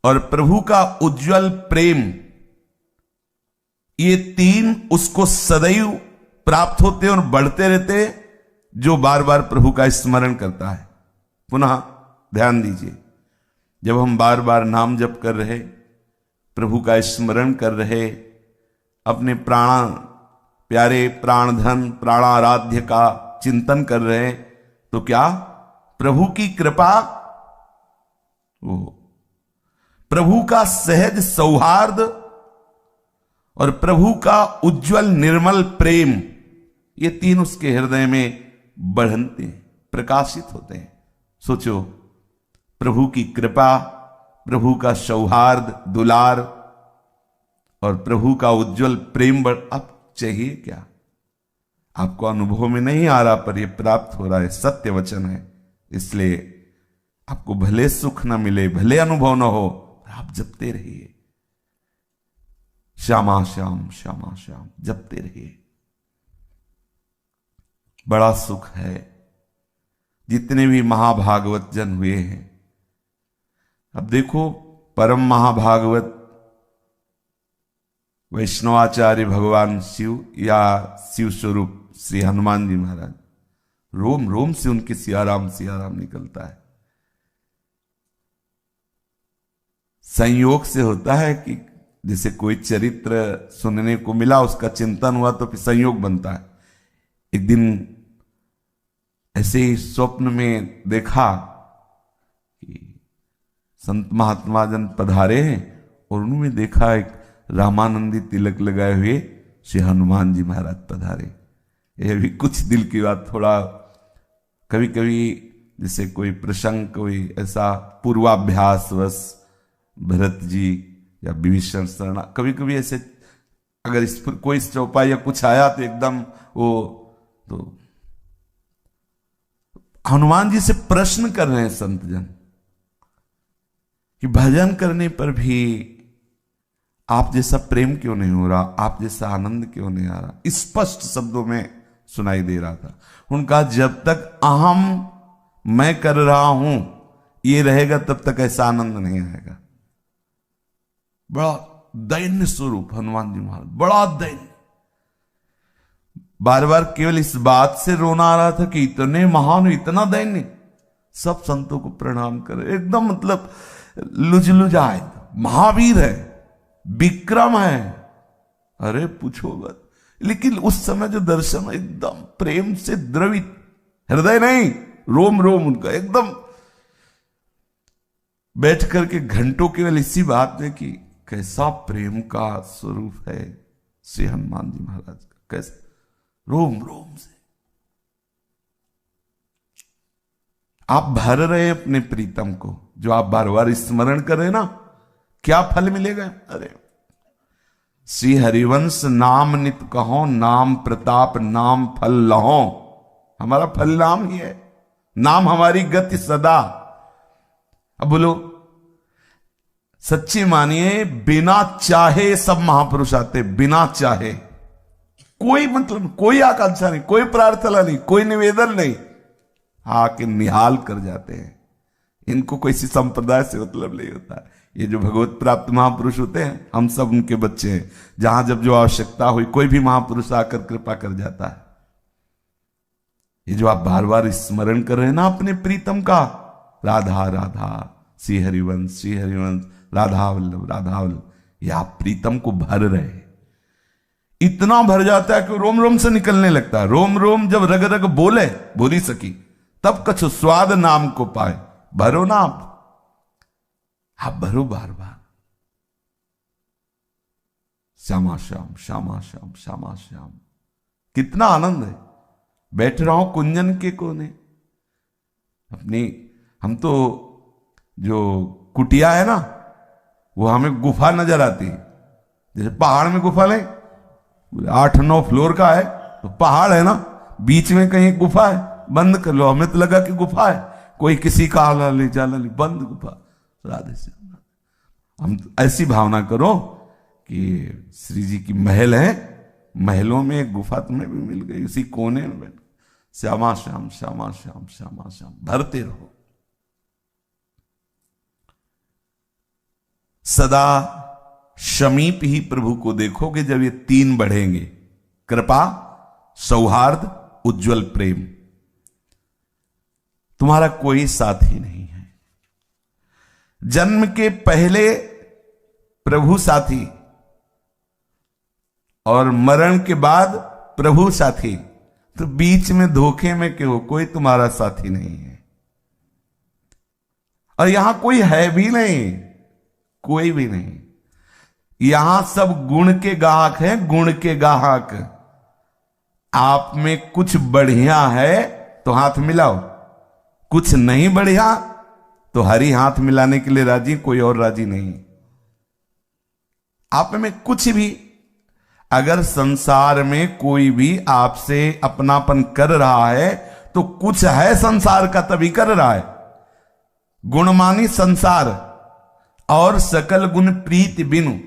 और प्रभु का उज्जवल प्रेम, ये तीन उसको सदैव प्राप्त होते और बढ़ते रहते जो बार बार प्रभु का स्मरण करता है। पुनः ध्यान दीजिए, जब हम बार बार नाम जप कर रहे, प्रभु का स्मरण कर रहे, अपने प्यारे प्राणधन प्राणाराध्य का चिंतन कर रहे, तो क्या प्रभु की कृपा, वो प्रभु का सहज सौहार्द और प्रभु का उज्जवल निर्मल प्रेम, ये तीन उसके हृदय में बढ़ते प्रकाशित होते हैं। सोचो, प्रभु की कृपा, प्रभु का सौहार्द दुलार और प्रभु का उज्जवल प्रेम अब चाहिए क्या? आपको अनुभव में नहीं आ रहा, पर यह प्राप्त हो रहा है, सत्य वचन है। इसलिए आपको भले सुख ना मिले, भले अनुभव ना हो, आप जपते रहिए, श्यामा श्याम श्यामा श्याम जपते रहिए। बड़ा सुख है। जितने भी महाभागवत जन हुए हैं, अब देखो, परम महाभागवत वैष्णवाचार्य भगवान शिव या शिव स्वरूप श्री हनुमान जी महाराज, रोम रोम से उनके सियाराम सियाराम निकलता है। संयोग से होता है कि जैसे कोई चरित्र सुनने को मिला, उसका चिंतन हुआ तो फिर संयोग बनता है। एक दिन ऐसे ही स्वप्न में देखा कि संत महात्मा जन पधारे हैं और उन्होंने देखा एक रामानंदी तिलक लगाए हुए श्री हनुमान जी महाराज पधारे। यह भी कुछ दिल की बात, थोड़ा कभी कभी जैसे कोई प्रसंग, कोई ऐसा पूर्वाभ्यास वश भरत जी या विभीषण शरणा, कभी कभी ऐसे अगर इस पर कोई चौपाई या कुछ आया तो एकदम वो, तो हनुमान जी से प्रश्न कर रहे हैं संत जन कि भजन करने पर भी आप जैसा प्रेम क्यों नहीं हो रहा, आप जैसा आनंद क्यों नहीं आ रहा। स्पष्ट शब्दों में सुनाई दे रहा था। उनका जब तक अहम मैं कर रहा हूं ये रहेगा, तब तक ऐसा आनंद नहीं आएगा। बड़ा दैन्य स्वरूप हनुमान जी महाराज, बड़ा दैन्य। बार बार केवल इस बात से रोना आ रहा था कि इतने महान, इतना दैन्य। सब संतों को प्रणाम करे, एकदम मतलब लुजलुजाए, महावीर है, विक्रम है, अरे पूछो मत। लेकिन उस समय जो दर्शन एकदम प्रेम से द्रवित, हृदय नहीं रोम रोम उनका एकदम, बैठ करके घंटों केवल इसी बात में कि कैसा प्रेम का स्वरूप है श्री हनुमान जी महाराज का, कैसे रोम रोम से। आप भर रहे हैं अपने प्रीतम को, जो आप बार बार स्मरण कर रहे हैं ना, क्या फल मिलेगा? अरे श्री हरिवंश नाम नित कहो, नाम प्रताप नाम फल लहो। हमारा फल नाम ही है, नाम हमारी गति सदा। अब बोलो, सच्ची मानिए, बिना चाहे सब महापुरुष आते, बिना चाहे, कोई मतलब, कोई आकांक्षा नहीं, कोई प्रार्थना नहीं, कोई निवेदन नहीं, आके निहाल कर जाते हैं। इनको कोई सी संप्रदाय से मतलब नहीं होता। ये जो भगवत प्राप्त महापुरुष होते हैं, हम सब उनके बच्चे हैं। जहां जब जो आवश्यकता हुई, कोई भी महापुरुष आकर कृपा कर जाता है। ये जो आप बार बार स्मरण कर रहे हैं ना अपने प्रीतम का, राधा राधा श्री हरिवंश राधा वल्लभ राधा वल्लभ, ये आप प्रीतम को भर रहे हैं। इतना भर जाता है कि रोम रोम से निकलने लगता है। रोम रोम जब रग रग बोले, बोली सकी, तब कछु स्वाद नाम को पाए। भरो ना आप भरो बार बार। श्यामा श्याम श्यामा श्याम श्यामा श्याम, कितना आनंद है। बैठ रहा हूं कुंजन के कोने अपनी, हम तो जो कुटिया है ना, वो हमें गुफा नजर आती है। जैसे पहाड़ में गुफा नहीं, 8-9 फ्लोर का है तो पहाड़ है ना, बीच में कहीं गुफा है, बंद कर लो। हमें तो लगा कि गुफा है, कोई किसी का आला ले जाला ले, बंद गुफा। राधे श्याम, हम ऐसी भावना करो कि श्री जी की महल है, महलों में एक गुफा तुम्हें भी मिल गई, उसी कोने में बैठ श्यामा श्याम श्यामा श्याम श्यामा श्याम भरते रहो। सदा समीप ही प्रभु को देखोगे जब ये 3 बढ़ेंगे, कृपा, सौहार्द, उज्जवल प्रेम। तुम्हारा कोई साथी नहीं है। जन्म के पहले प्रभु साथी और मरण के बाद प्रभु साथी, तो बीच में धोखे में क्यों? कोई तुम्हारा साथी नहीं है। और यहां कोई है भी नहीं, कोई भी नहीं। यहां सब गुण के गाहक हैं, गुण के गाहक। आप में कुछ बढ़िया है तो हाथ मिलाओ, कुछ नहीं बढ़िया तो हरी हाथ मिलाने के लिए राजी, कोई और राजी नहीं। आप में कुछ भी, अगर संसार में कोई भी आपसे अपनापन कर रहा है तो कुछ है संसार का, तभी कर रहा है। गुणमानी संसार और सकल गुण प्रीति बिनु।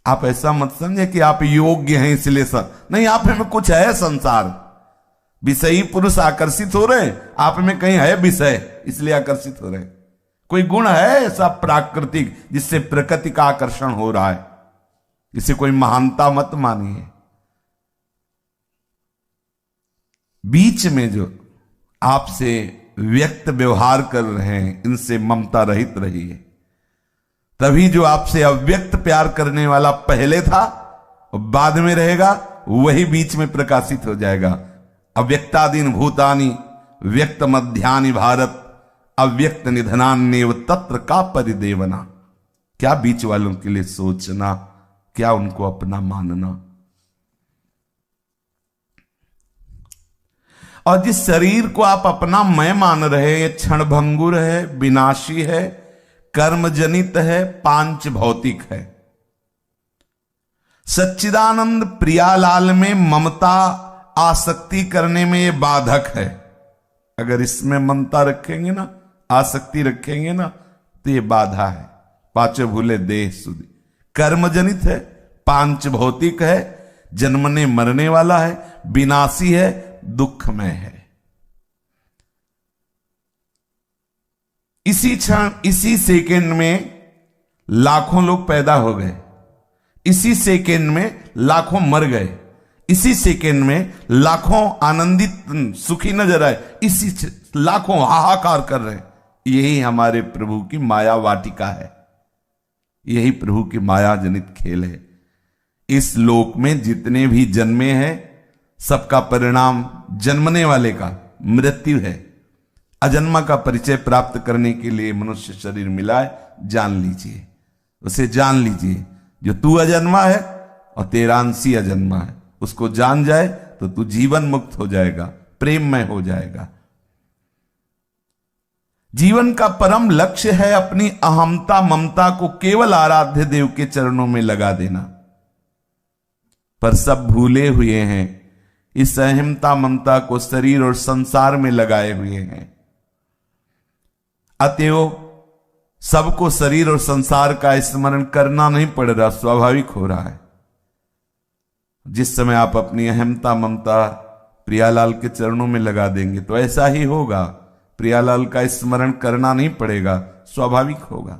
आप ऐसा मत समझे कि आप योग्य हैं इसलिए नहीं, आप में कुछ है संसार। विषयी पुरुष आकर्षित हो रहे हैं, आप में कहीं है विषय, इसलिए आकर्षित हो रहे हैं। कोई गुण है ऐसा प्राकृतिक जिससे प्रकृति का आकर्षण हो रहा है, इसे कोई महानता मत मानिए। बीच में जो आपसे व्यक्त व्यवहार कर रहे हैं, इनसे ममता रहित रहिए। तभी जो आपसे अव्यक्त प्यार करने वाला पहले था और बाद में रहेगा, वही बीच में प्रकाशित हो जाएगा। अव्यक्तादीन भूतानि व्यक्त मध्यानि भारत, अव्यक्त निधनान्येव तत्र का परिदेवना। क्या बीच वालों के लिए सोचना, क्या उनको अपना मानना। और जिस शरीर को आप अपना मैं मान रहे हैं, ये क्षणभंगुर है, विनाशी है, कर्मजनित है, पांच भौतिक है। सच्चिदानंद प्रियालाल में ममता आसक्ति करने में ये बाधक है। अगर इसमें ममता रखेंगे ना, आसक्ति रखेंगे ना, तो ये बाधा है। पांचों भूले देह सुधि, कर्मजनित है, पांच भौतिक है, जन्मने मरने वाला है, विनाशी है, दुखमय है। इसी क्षण, इसी सेकंड में लाखों लोग पैदा हो गए, इसी सेकंड में लाखों मर गए, इसी सेकंड में लाखों आनंदित सुखी नजर आए, इसी लाखों हाहाकार कर रहे हैं। यही हमारे प्रभु की माया वाटिका है, यही प्रभु की माया जनित खेल है। इस लोक में जितने भी जन्मे हैं, सबका परिणाम जन्मने वाले का मृत्यु है। अजन्मा का परिचय प्राप्त करने के लिए मनुष्य शरीर मिला है, जान लीजिए, उसे जान लीजिए। जो तू अजन्मा है और तेरा अंशी अजन्मा है, उसको जान जाए तो तू जीवन मुक्त हो जाएगा, प्रेममय हो जाएगा। जीवन का परम लक्ष्य है अपनी अहमता ममता को केवल आराध्य देव के चरणों में लगा देना, पर सब भूले हुए हैं, इस अहमता ममता को शरीर और संसार में लगाए हुए हैं। अतएव सबको शरीर और संसार का स्मरण करना नहीं पड़ रहा, स्वाभाविक हो रहा है। जिस समय आप अपनी अहमता ममता प्रियालाल के चरणों में लगा देंगे तो ऐसा ही होगा, प्रियालाल का स्मरण करना नहीं पड़ेगा, स्वाभाविक होगा।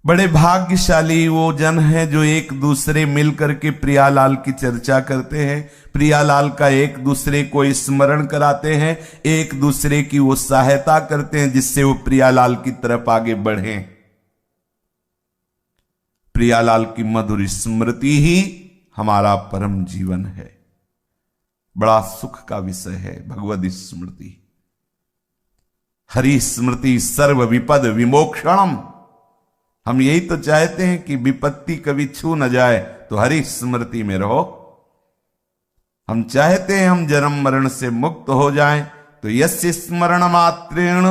बड़े भाग्यशाली वो जन हैं जो एक दूसरे मिलकर के प्रियालाल की चर्चा करते हैं, प्रियालाल का एक दूसरे को स्मरण कराते हैं, एक दूसरे की वो सहायता करते हैं जिससे वो प्रियालाल की तरफ आगे बढ़े। प्रियालाल की मधुर स्मृति ही हमारा परम जीवन है। बड़ा सुख का विषय है भगवद स्मृति। हरि स्मृति सर्व विपद विमोक्षणम। हम यही तो चाहते हैं कि विपत्ति कभी छू न जाए, तो हरि स्मृति में रहो। हम चाहते हैं हम जन्म मरण से मुक्त हो जाएं, तो यस्य स्मरण मात्रेण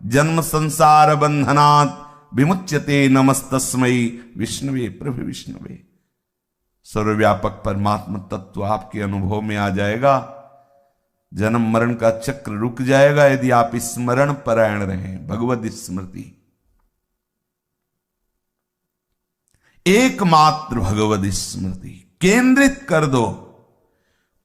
जन्म संसार बंधनात् विमुच्यते नमस्तस्मै विष्णुवे प्रभु विष्णुवे। सर्वव्यापक परमात्मा तत्व आपके अनुभव में आ जाएगा, जन्म मरण का चक्र रुक जाएगा यदि आप स्मरण परायण रहें। भगवद स्मृति एकमात्र भगवद स्मृति केंद्रित कर दो।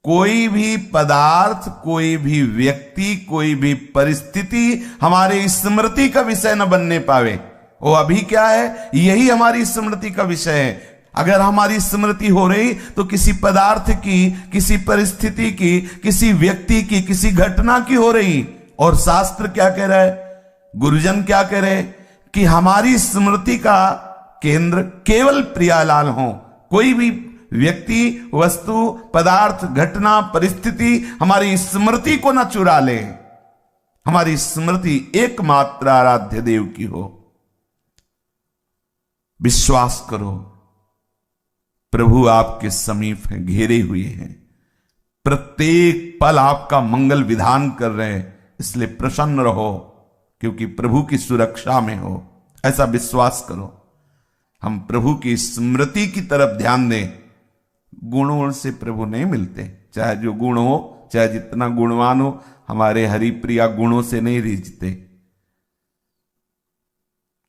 कोई भी पदार्थ, कोई भी व्यक्ति, कोई भी परिस्थिति हमारे स्मृति का विषय न बनने पावे। वो अभी क्या है, यही हमारी स्मृति का विषय है। अगर हमारी स्मृति हो रही तो किसी पदार्थ की, किसी परिस्थिति की, किसी व्यक्ति की, किसी घटना की हो रही। और शास्त्र क्या कह रहा है, गुरुजन क्या कह रहे कि हमारी स्मृति का केंद्र केवल प्रियालाल हो। कोई भी व्यक्ति, वस्तु, पदार्थ, घटना, परिस्थिति हमारी स्मृति को न चुरा ले। हमारी स्मृति एकमात्र आराध्य देव की हो। विश्वास करो, प्रभु आपके समीप हैं, घेरे हुए हैं, प्रत्येक पल आपका मंगल विधान कर रहे हैं। इसलिए प्रसन्न रहो, क्योंकि प्रभु की सुरक्षा में हो, ऐसा विश्वास करो। हम प्रभु की स्मृति की तरफ ध्यान दें। गुणों से प्रभु नहीं मिलते, चाहे जो गुण हो, चाहे जितना गुणवान हो, हमारे हरिप्रिया गुणों से नहीं रीझते।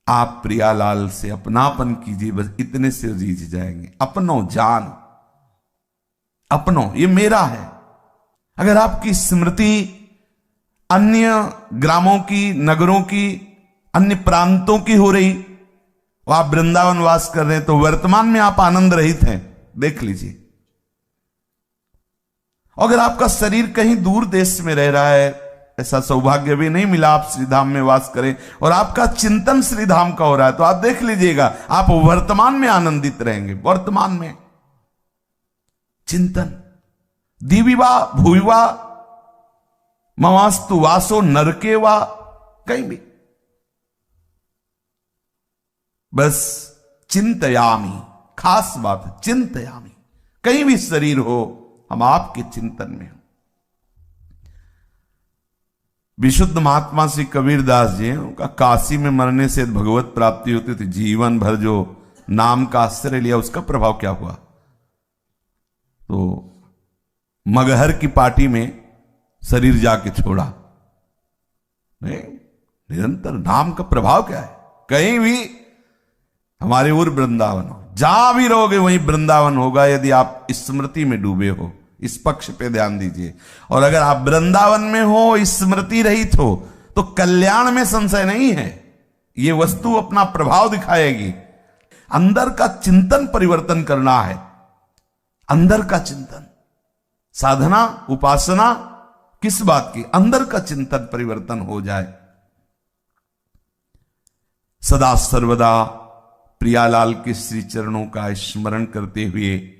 आप प्रियालाल से अपनापन कीजिए, बस इतने से रीझ जाएंगे। अपनो जान, अपनो, ये मेरा है। अगर आपकी स्मृति अन्य ग्रामों की, नगरों की, अन्य प्रांतों की हो रही, और आप वृंदावन वास कर रहे हैं, तो वर्तमान में आप आनंद रहित हैं, देख लीजिए। अगर आपका शरीर कहीं दूर देश में रह रहा है, ऐसा सौभाग्य भी नहीं मिला आप श्रीधाम में वास करें, और आपका चिंतन श्रीधाम का हो रहा है, तो आप देख लीजिएगा आप वर्तमान में आनंदित रहेंगे। वर्तमान में चिंतन, दिविवा भूविवा मवास्तु वासो नरके वा, कहीं भी बस चिंतयामी, खास बात है चिंतयामी। कहीं भी शरीर हो, हम आपके चिंतन में हो। विशुद्ध महात्मा श्री कबीरदास जी, उनका काशी में मरने से भगवत प्राप्ति होती थी। जीवन भर जो नाम का आश्रय लिया, उसका प्रभाव क्या हुआ, तो मगहर की पार्टी में शरीर जाके छोड़ा। नहीं, निरंतर नाम का प्रभाव क्या है। कहीं भी हमारे उर वृंदावन हो, जहां भी रहोगे वहीं वृंदावन होगा, यदि आप स्मृति में डूबे हो। इस पक्ष पे ध्यान दीजिए। और अगर आप वृंदावन में हो, स्मृति रहित हो, तो कल्याण में संशय नहीं है। ये वस्तु अपना प्रभाव दिखाएगी। अंदर का चिंतन परिवर्तन करना है, अंदर का चिंतन। साधना, उपासना किस बात की, अंदर का चिंतन परिवर्तन हो जाए। सदा सर्वदा प्रियालाल के श्री चरणों का स्मरण करते हुए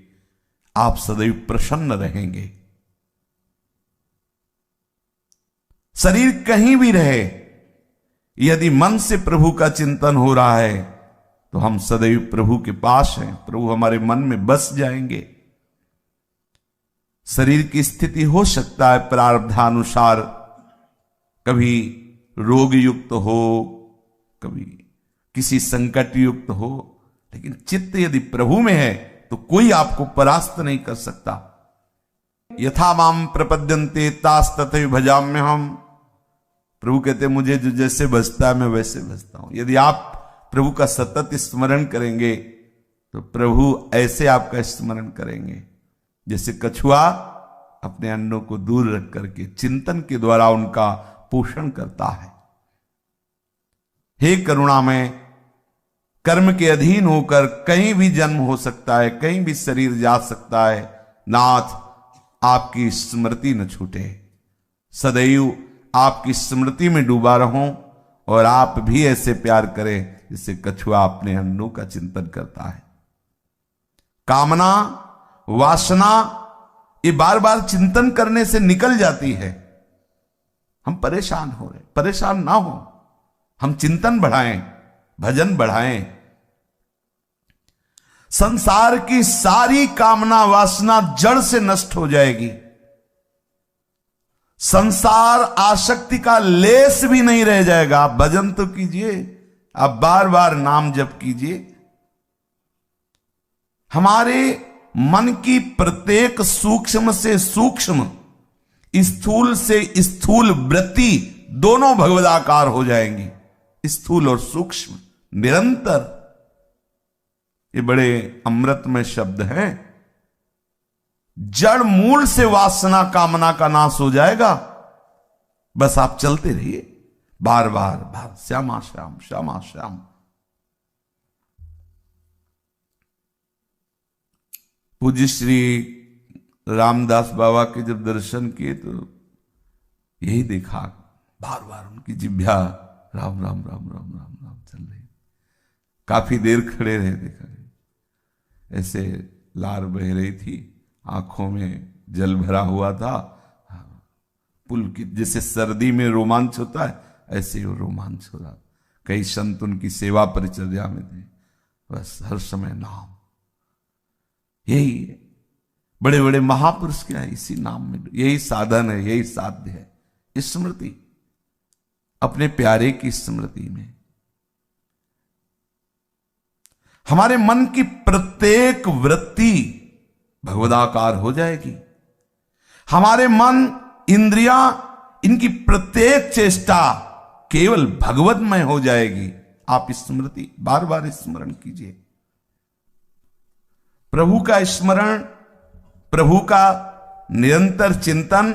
आप सदैव प्रसन्न रहेंगे। शरीर कहीं भी रहे, यदि मन से प्रभु का चिंतन हो रहा है, तो हम सदैव प्रभु के पास हैं, प्रभु हमारे मन में बस जाएंगे। शरीर की स्थिति हो सकता है प्रारब्धानुसार, कभी रोग युक्त हो, कभी किसी संकट युक्त हो, लेकिन चित्त यदि प्रभु में है तो कोई आपको परास्त नहीं कर सकता। यथा माम प्रपद्यन्ते तास तथैव भजाम्य हम। प्रभु कहते मुझे जो जैसे भजता है मैं वैसे भजता हूं। यदि आप प्रभु का सतत स्मरण करेंगे तो प्रभु ऐसे आपका स्मरण करेंगे जैसे कछुआ अपने अन्नों को दूर रख करके चिंतन के द्वारा उनका पोषण करता है। हे करुणामय, कर्म के अधीन होकर कहीं भी जन्म हो सकता है, कहीं भी शरीर जा सकता है। नाथ, आपकी स्मृति न छूटे, सदैव आपकी स्मृति में डूबा रहूं और आप भी ऐसे प्यार करें जिससे कछुआ अपने अन्नों का चिंतन करता है। कामना, वासना ये बार बार चिंतन करने से निकल जाती है। हम परेशान हो रहे, परेशान ना हो, हम चिंतन बढ़ाएं, भजन बढ़ाएं। संसार की सारी कामना वासना जड़ से नष्ट हो जाएगी। संसार आसक्ति का लेस भी नहीं रह जाएगा। आप भजन तो कीजिए, आप बार बार नाम जप कीजिए। हमारे मन की प्रत्येक सूक्ष्म से सूक्ष्म, स्थूल से स्थूल वृत्ति दोनों भगवदाकार हो जाएंगी। स्थूल और सूक्ष्म निरंतर, ये बड़े अमृतमय शब्द हैं। जड़ मूल से वासना कामना का नाश हो जाएगा। बस आप चलते रहिए बार बार बार, श्यामा श्याम श्यामा श्याम। पूज्य श्री रामदास बाबा के जब दर्शन किए तो यही देखा, बार बार उनकी जिह्वा राम राम राम राम राम राम चल रही। काफी देर खड़े रहे, देखा ऐसे लार बह रही थी, आंखों में जल भरा हुआ था। पुलकित, जैसे सर्दी में रोमांच होता है ऐसे वो रोमांच हो रहा। कई संत उनकी सेवा परिचर्या में थे, बस हर समय नाम। यही बड़े बड़े महापुरुष क्या है, इसी नाम में, यही साधन है, यही साध्य है। स्मृति, अपने प्यारे की स्मृति में हमारे मन की प्रत्येक वृत्ति भगवदाकार हो जाएगी। हमारे मन, इंद्रियां, इनकी प्रत्येक चेष्टा केवल भगवतमय हो जाएगी। आप स्मृति बार बार स्मरण कीजिए। प्रभु का स्मरण, प्रभु का निरंतर चिंतन,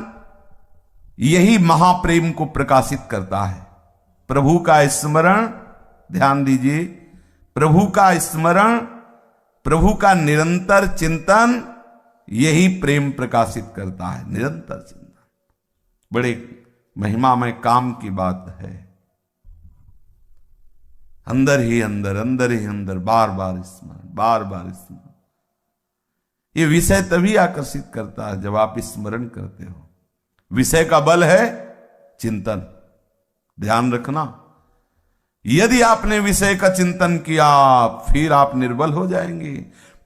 यही महाप्रेम को प्रकाशित करता है। प्रभु का स्मरण, ध्यान दीजिए, प्रभु का स्मरण, प्रभु का निरंतर चिंतन, यही प्रेम प्रकाशित करता है। निरंतर चिंतन बड़े महिमामय काम की बात है। अंदर ही अंदर, अंदर ही अंदर, बार बार स्मरण, बार बार स्मरण। ये विषय तभी आकर्षित करता है जब आप स्मरण करते हो। विषय का बल है चिंतन, ध्यान रखना। यदि आपने विषय का चिंतन किया फिर आप निर्बल हो जाएंगे।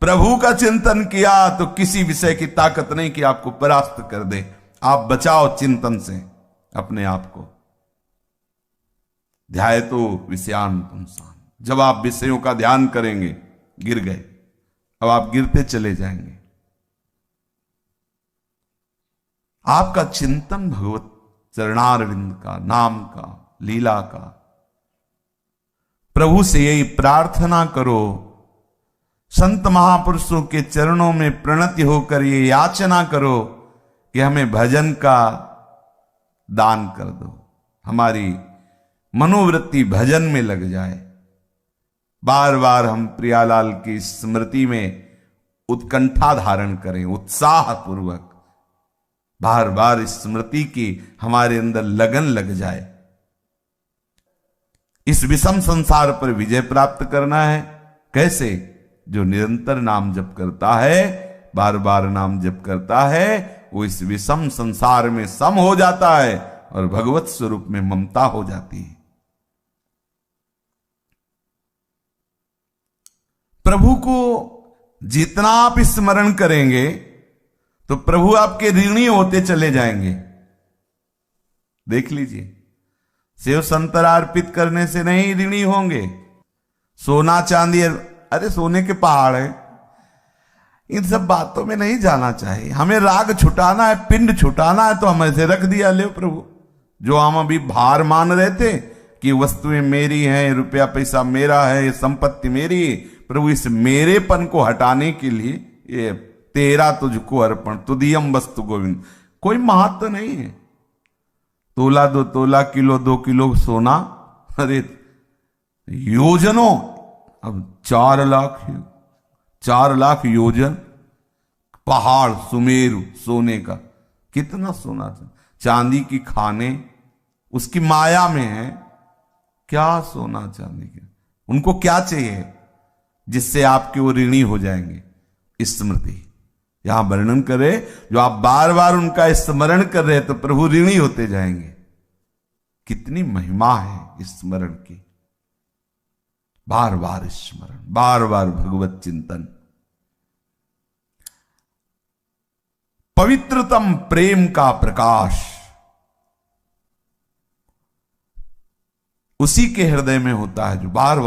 प्रभु का चिंतन किया तो किसी विषय की ताकत नहीं कि आपको परास्त कर दे। आप बचाओ चिंतन से अपने आप को। ध्याय तो विषयान पुंसान, जब आप विषयों का ध्यान करेंगे गिर गए, अब आप गिरते चले जाएंगे। आपका चिंतन भगवत चरणारविंद का, नाम का, लीला का। प्रभु से यही प्रार्थना करो, संत महापुरुषों के चरणों में प्रणति होकर ये याचना करो कि हमें भजन का दान कर दो, हमारी मनोवृत्ति भजन में लग जाए। बार बार हम प्रियालाल की स्मृति में उत्कंठा धारण करें, उत्साह पूर्वक बार बार स्मृति की हमारे अंदर लगन लग जाए। इस विषम संसार पर विजय प्राप्त करना है। कैसे? जो निरंतर नाम जप करता है, बार बार नाम जप करता है, वो इस विषम संसार में सम हो जाता है और भगवत स्वरूप में ममता हो जाती है। प्रभु को जितना आप स्मरण करेंगे तो प्रभु आपके ऋणी होते चले जाएंगे। देख लीजिए, सेव संतरा अर्पित करने से नहीं ऋणी होंगे। सोना चांदी, अरे सोने के पहाड़ है, इन सब बातों में नहीं जाना चाहिए। हमें राग छुटाना है, पिंड छुटाना है, तो हम ऐसे रख दिया, ले प्रभु। जो हम अभी भार मान रहे थे कि वस्तुएं मेरी हैं, रुपया पैसा मेरा है, ये संपत्ति मेरी है, प्रभु इस मेरेपन को हटाने के लिए ये तेरा तुझको अर्पण, तुदियम वस्तु गोविंद। कोई महत्व नहीं है। तोला 2 तोला, किलो 2 किलो सोना, अरे योजनों, अब 4 लाख योजन पहाड़ सुमेरु सोने का, कितना सोना था। चांदी की खाने उसकी माया में है, क्या सोना चांदी के, उनको क्या चाहिए जिससे आपके वो ऋणी हो जाएंगे। स्मृति यहां वर्णन करे, जो आप बार बार उनका स्मरण कर रहे हैं तो प्रभु ऋणी होते जाएंगे। कितनी महिमा है स्मरण की, बार बार स्मरण, बार बार भगवत चिंतन। पवित्रतम प्रेम का प्रकाश उसी के हृदय में होता है जो बार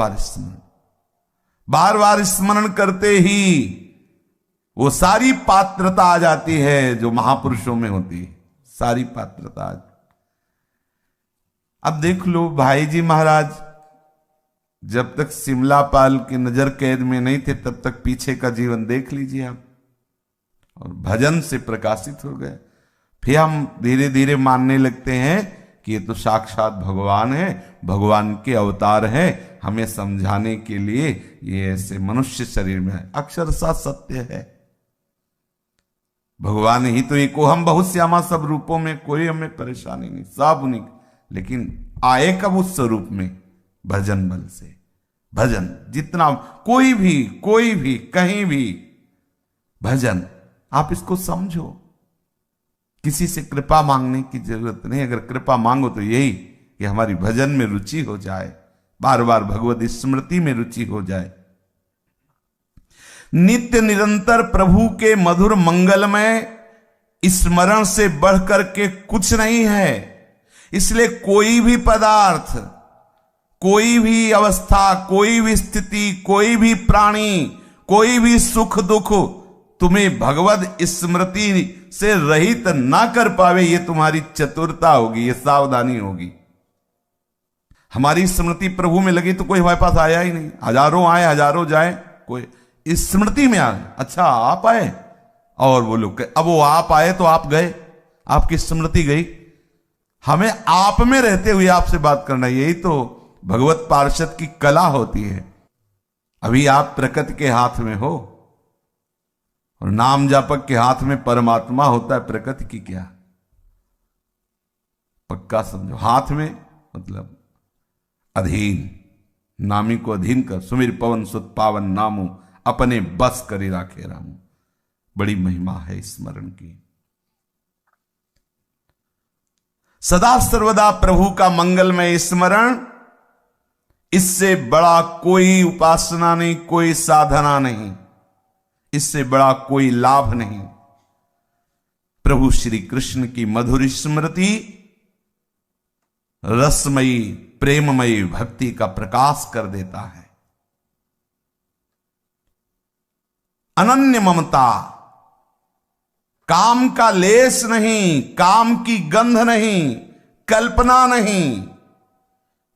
बार स्मरण करते ही वो सारी पात्रता आ जाती है जो महापुरुषों में होती है, सारी पात्रता। अब देख लो भाई जी महाराज जब तक सिमलापाल की नजर कैद में नहीं थे तब तक पीछे का जीवन देख लीजिए आप, और भजन से प्रकाशित हो गए। फिर हम धीरे धीरे मानने लगते हैं कि ये तो साक्षात भगवान है, भगवान के अवतार हैं, हमें समझाने के लिए ये ऐसे मनुष्य शरीर में है। अक्षरशः सत्य है, भगवान ही तो एक, हम बहुत श्यामा सब रूपों में, कोई हमें परेशानी नहीं, सब उन्हीं, लेकिन आए कब उस स्वरूप में, भजन बल से। भजन जितना कोई भी कहीं भी भजन, आप इसको समझो। किसी से कृपा मांगने की जरूरत नहीं, अगर कृपा मांगो तो यही कि हमारी भजन में रुचि हो जाए, बार बार भगवत स्मृति में रुचि हो जाए। नित्य निरंतर प्रभु के मधुर मंगलमय स्मरण से बढ़कर के कुछ नहीं है। इसलिए कोई भी पदार्थ, कोई भी अवस्था, कोई भी स्थिति, कोई भी प्राणी, कोई भी सुख दुख तुम्हें भगवत स्मृति से रहित ना कर पावे, ये तुम्हारी चतुरता होगी, ये सावधानी होगी। हमारी स्मृति प्रभु में लगी तो कोई हमारे पास आया ही नहीं, हजारों आए हजारों जाए, कोई स्मृति में आए। अच्छा आप आए, और वो लोग, अब वो आप आए तो आप गए, आपकी स्मृति गई। हमें आप में रहते हुए आपसे बात करना, यही तो भगवत पार्षद की कला होती है। अभी आप प्रकृति के हाथ में हो और नाम जापक के हाथ में परमात्मा होता है, प्रकृति की क्या, पक्का समझो। हाथ में मतलब अधीन, नामी को अधीन कर, सुमिर पवन सुत पावन नामू, अपने बस करी राखे रामू। बड़ी महिमा है स्मरण की। सदा सर्वदा प्रभु का मंगलमय स्मरण, इससे बड़ा कोई उपासना नहीं, कोई साधना नहीं, इससे बड़ा कोई लाभ नहीं। प्रभु श्री कृष्ण की मधुर स्मृति रसमयी प्रेममयी भक्ति का प्रकाश कर देता है। अनन्य ममता, काम का लेस नहीं, काम की गंध नहीं, कल्पना नहीं,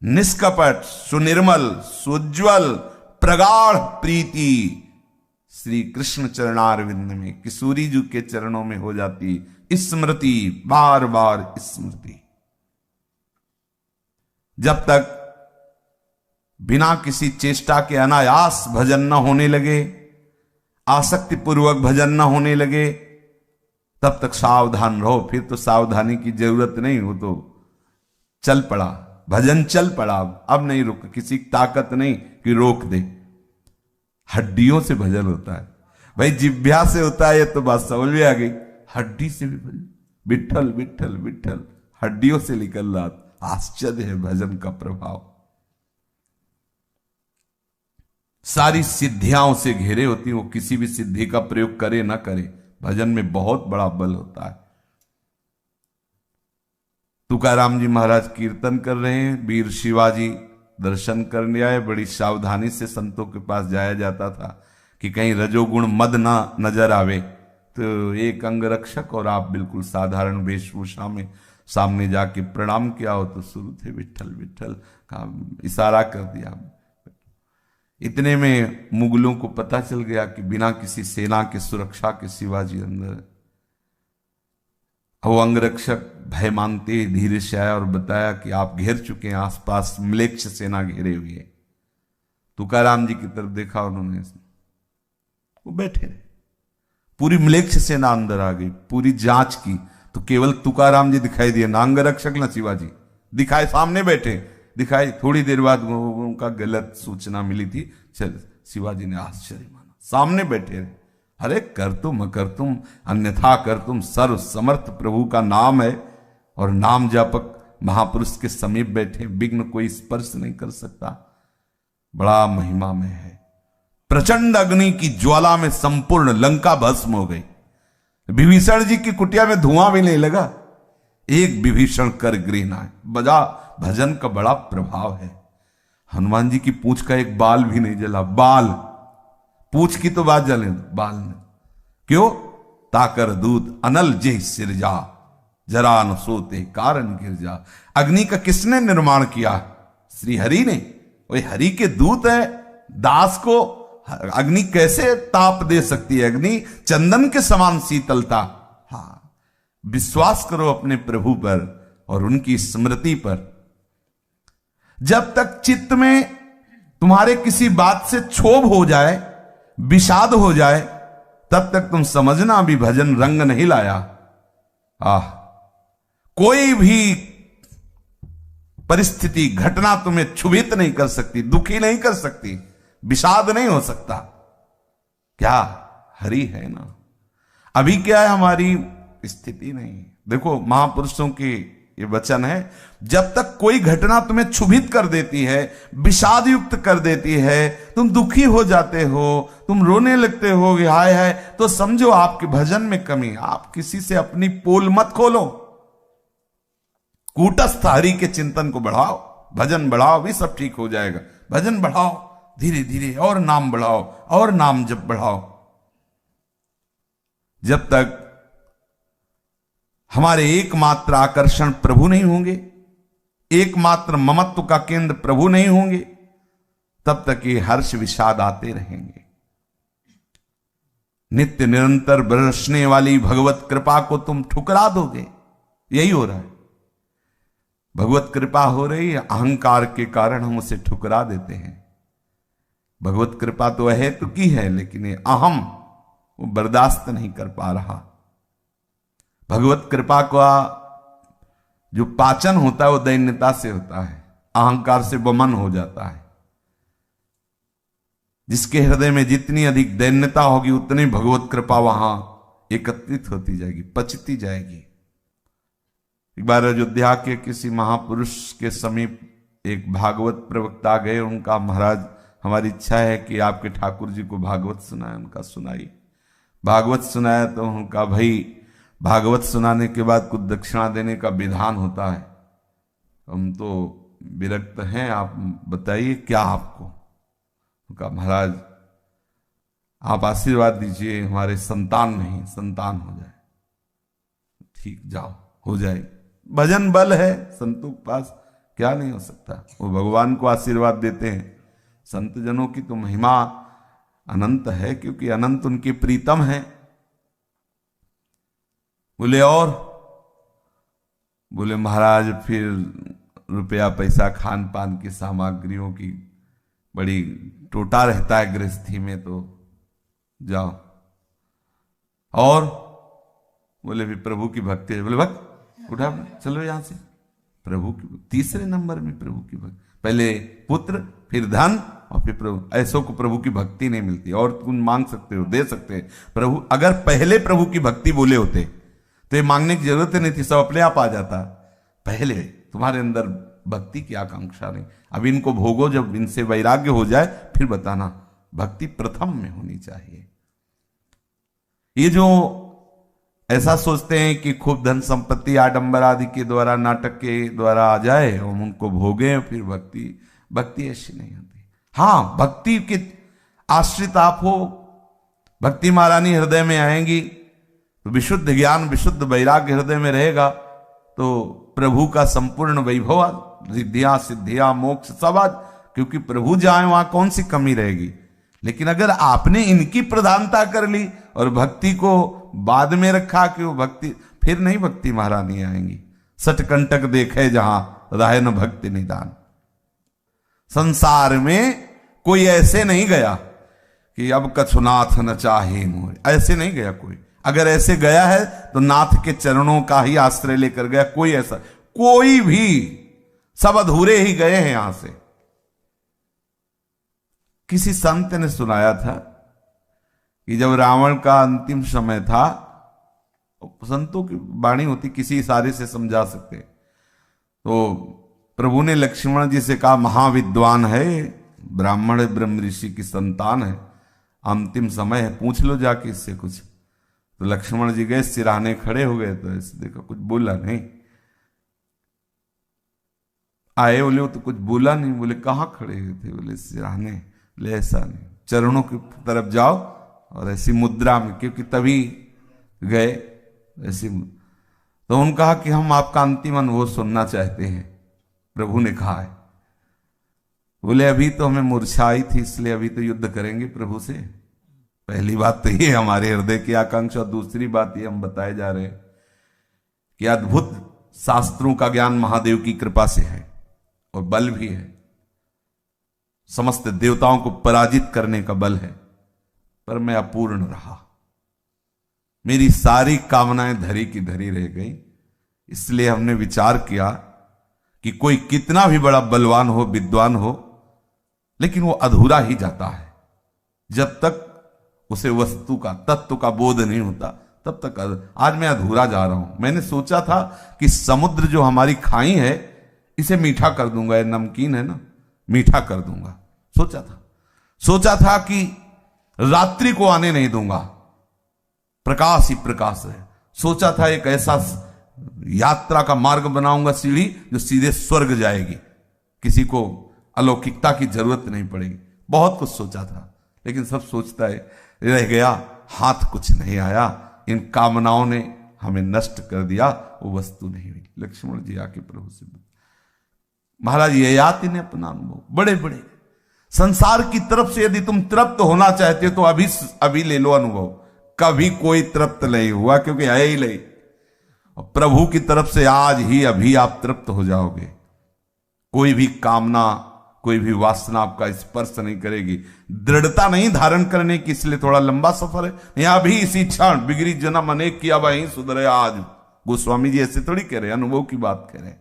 निष्कपट सुनिर्मल सुज्ज्वल प्रगाढ़ प्रीति श्री कृष्ण चरणारविंद में, किशोरी जी के चरणों में हो जाती स्मृति, बार बार स्मृति। जब तक बिना किसी चेष्टा के अनायास भजन न होने लगे, आसक्ति पूर्वक भजन न होने लगे, तब तक सावधान रहो। फिर तो सावधानी की जरूरत नहीं, हो तो चल पड़ा भजन, चल पड़ा, अब नहीं रुक, किसी ताकत नहीं कि रोक दे। हड्डियों से भजन होता है भाई, जिभ्या से होता है, ये तो बात समझ में आ गई। हड्डी से भी भजन, विठल विठल विठल, हड्डियों से निकल रहा। आश्चर्य है भजन का प्रभाव। सारी सिद्धियां से घेरे होती, वो किसी भी सिद्धि का प्रयोग करे ना करे, भजन में बहुत बड़ा बल होता है। तुकाराम जी महाराज कीर्तन कर रहे हैं, वीर शिवाजी दर्शन करने आए। बड़ी सावधानी से संतों के पास जाया जाता था कि कहीं रजोगुण मद ना नजर आवे। तो एक अंगरक्षक और आप बिल्कुल साधारण वेशभूषा में सामने जाके प्रणाम किया हो तो शुरू थे विठल विठल का इशारा कर दिया। इतने में मुगलों को पता चल गया कि बिना किसी सेना के सुरक्षा के शिवाजी अंदर। वो अंगरक्षक भय मानते धीरे से आया और बताया कि आप घेर चुके हैं, आसपास म्लेच्छ सेना घेरे हुए है। तुकाराम जी की तरफ देखा उन्होंने, वो बैठे रहे। पूरी म्लेच्छ सेना अंदर आ गई। पूरी जांच की तो केवल तुकाराम जी दिखाई दिए, ना अंगरक्षक ना शिवाजी दिखाए। सामने बैठे दिखाई। थोड़ी देर बाद उनका गलत सूचना मिली थी। चल शिवाजी ने आश्चर्य माना, सामने बैठे रहे। अरे कर तुम अन्यथा कर तुम, सर्व समर्थ प्रभु का नाम है और नाम जापक महापुरुष के समीप बैठे, विघ्न कोई स्पर्श नहीं कर सकता। बड़ा महिमा में है। प्रचंड अग्नि की ज्वाला में संपूर्ण लंका भस्म हो गई। विभीषण जी की कुटिया में धुआं भी नहीं लगा। एक विभीषण कर गृह नाय। बजा भजन का बड़ा प्रभाव है। हनुमान जी की पूंछ का एक बाल भी नहीं जला। बाल, पूंछ की तो बात जले, बाल ने क्यों? ताकर दूत अनल जे सिरजा, जरा न सोते कारण गिरजा। अग्नि का किसने निर्माण किया? श्री हरि ने। वही हरि के दूत है। दास को अग्नि कैसे ताप दे सकती है? अग्नि चंदन के समान शीतलता। हाँ, विश्वास करो अपने प्रभु पर और उनकी स्मृति पर। जब तक चित्त में तुम्हारे किसी बात से क्षोभ हो जाए, विषाद हो जाए, तब तक तुम समझना अभी भजन रंग नहीं लाया। कोई भी परिस्थिति घटना तुम्हें क्षुभित नहीं कर सकती, दुखी नहीं कर सकती, विषाद नहीं हो सकता। क्या? हरि है ना। अभी क्या है हमारी स्थिति? नहीं। देखो महापुरुषों के ये वचन है, जब तक कोई घटना तुम्हें क्षुभित कर देती है, विषाद युक्त कर देती है, तुम दुखी हो जाते हो, तुम रोने लगते हो कि हाय हाय, तो समझो आपके भजन में कमी। आप किसी से अपनी पोल मत खोलो। कूटस्थ हरि के चिंतन को बढ़ाओ, भजन बढ़ाओ, भी सब ठीक हो जाएगा। भजन बढ़ाओ धीरे धीरे, और नाम बढ़ाओ, और नाम जप बढ़ाओ। जब तक हमारे एकमात्र आकर्षण प्रभु नहीं होंगे, एकमात्र ममत्व का केंद्र प्रभु नहीं होंगे, तब तक ये हर्ष विषाद आते रहेंगे। नित्य निरंतर बरसने वाली भगवत कृपा को तुम ठुकरा दोगे। यही हो रहा है। भगवत कृपा हो रही है, अहंकार के कारण हम उसे ठुकरा देते हैं। भगवत कृपा तो अहेतु की है, लेकिन ये अहम वो बर्दाश्त नहीं कर पा रहा। भगवत कृपा का जो पाचन होता है वो दैन्यता से होता है, अहंकार से वमन हो जाता है। जिसके हृदय में जितनी अधिक दैन्यता होगी, उतनी भगवत कृपा वहां एकत्रित होती जाएगी, पचती जाएगी। एक बार अयोध्या के किसी महापुरुष के समीप एक भागवत प्रवक्ता गए। उनका, महाराज हमारी इच्छा है कि आपके ठाकुर जी को भागवत सुनाए। उनका सुनाई, भागवत सुनाया तो उनका, भाई भागवत सुनाने के बाद कुछ दक्षिणा देने का विधान होता है। हम तो विरक्त हैं, आप बताइए क्या आपको? उनका, महाराज आप आशीर्वाद दीजिए, हमारे संतान नहीं, संतान हो जाए। ठीक, जाओ, हो जाए। भजन बल है संतों के पास, क्या नहीं हो सकता। वो भगवान को आशीर्वाद देते हैं। संत जनों की तो महिमा अनंत है, क्योंकि अनंत उनके प्रीतम है। बोले और? बोले महाराज फिर रुपया पैसा खान पान की सामग्रियों की बड़ी टोटा रहता है गृहस्थी में, तो जाओ। और? बोले भी प्रभु की भक्ति है। बोले भक्त उठा, चलो यहां से। प्रभु की तीसरे नंबर में प्रभु की भक्ति, पहले पुत्र, फिर धन, और फिर प्रभु। ऐसों को प्रभु की भक्ति नहीं मिलती। और तुम मांग सकते हो, दे सकते हैं प्रभु। अगर पहले प्रभु की भक्ति बोले होते तो ये मांगने की जरूरत नहीं थी, सब अपने आप आ जाता। पहले तुम्हारे अंदर भक्ति की आकांक्षा नहीं। अब इनको भोगो, जब इनसे वैराग्य हो जाए फिर बताना। भक्ति प्रथम में होनी चाहिए। ये जो ऐसा सोचते हैं कि खूब धन संपत्ति आडंबर आदि के द्वारा, नाटक के द्वारा आ जाए, हम उनको भोगे, फिर भक्ति ऐसी नहीं होती। हाँ, भक्ति के आश्रित आप हो, भक्ति महारानी हृदय में आएंगी तो विशुद्ध ज्ञान विशुद्ध वैराग्य हृदय में रहेगा, तो प्रभु का संपूर्ण वैभव, रिद्धियां सिद्धियां मोक्ष सब आज, क्योंकि प्रभु जाए वहां कौन सी कमी रहेगी। लेकिन अगर आपने इनकी प्रधानता कर ली और भक्ति को बाद में रखा कि वो भक्ति, फिर नहीं भक्ति महारानी आएंगी। सटकंटक देखे जहां राहे न भक्ति निदान। संसार में कोई ऐसे नहीं गया कि अब कछुनाथ न चाहे मोह, ऐसे नहीं गया कोई। अगर ऐसे गया है तो नाथ के चरणों का ही आश्रय लेकर गया। कोई ऐसा, कोई भी, सब अधूरे ही गए हैं यहां से। किसी संत ने सुनाया था कि जब रावण का अंतिम समय था, संतों की वाणी होती, किसी इशारे से समझा सकते, तो प्रभु ने लक्ष्मण जी से कहा, महाविद्वान है, ब्राह्मण ब्रह्म ऋषि की संतान है, अंतिम समय है, पूछ लो जाके इससे कुछ। तो लक्ष्मण जी गए, सिराने खड़े हो गए, तो ऐसे देखा, कुछ बोला नहीं। आए, बोले वो तो कुछ बोला नहीं। बोले कहाँ खड़े हुए थे? बोले सिराने। बोले ऐसा नहीं, चरणों की तरफ जाओ और ऐसी मुद्रा में, क्योंकि तभी गए ऐसी। तो उन्होंने कहा कि हम आपका अंतिम अनुभव सुनना चाहते हैं। प्रभु ने कहा है। बोले अभी तो हमें मूर्छा आई थी, इसलिए अभी तो युद्ध करेंगे प्रभु से। पहली बात तो ये हमारे हृदय की आकांक्षा, और दूसरी बात ये हम बताए जा रहे हैं कि अद्भुत शास्त्रों का ज्ञान महादेव की कृपा से है और बल भी है, समस्त देवताओं को पराजित करने का बल है, पर मैं अपूर्ण रहा। मेरी सारी कामनाएं धरी की धरी रह गई। इसलिए हमने विचार किया कि कोई कितना भी बड़ा बलवान हो, विद्वान हो, लेकिन वो अधूरा ही जाता है। जब तक उसे वस्तु का, तत्व का बोध नहीं होता, तब तक। आज मैं अधूरा जा रहा हूं। मैंने सोचा था कि समुद्र जो हमारी खाई है, इसे मीठा कर दूंगा, ये नमकीन है ना, मीठा कर दूंगा। सोचा था कि रात्रि को आने नहीं दूंगा, प्रकाश ही प्रकाश है। सोचा था एक ऐसा यात्रा का मार्ग बनाऊंगा, सीढ़ी जो सीधे स्वर्ग जाएगी, किसी को अलौकिकता की जरूरत नहीं पड़ेगी। बहुत कुछ सोचा था, लेकिन सब सोचता है रह गया, हाथ कुछ नहीं आया। इन कामनाओं ने हमें नष्ट कर दिया, वो वस्तु नहीं हुई। लक्ष्मण जी आके प्रभु से, महाराज ये याद इन्हें अपना अनुभव, बड़े बड़े संसार की तरफ से यदि तुम तृप्त होना चाहते हो तो अभी ले लो अनुभव। कभी कोई तृप्त नहीं हुआ, क्योंकि है ही नहीं। प्रभु की तरफ से आज ही अभी आप तृप्त हो जाओगे। कोई भी कामना, कोई भी वासना आपका स्पर्श नहीं करेगी। दृढ़ता नहीं धारण करने की, इसलिए थोड़ा लंबा सफर है। यहाँ भी इसी क्षण बिगड़ी जन्म अनेक किया, वहीं सुधरे आज। गोस्वामी जी ऐसे थोड़ी कह रहे, अनुभव की बात कह रहे।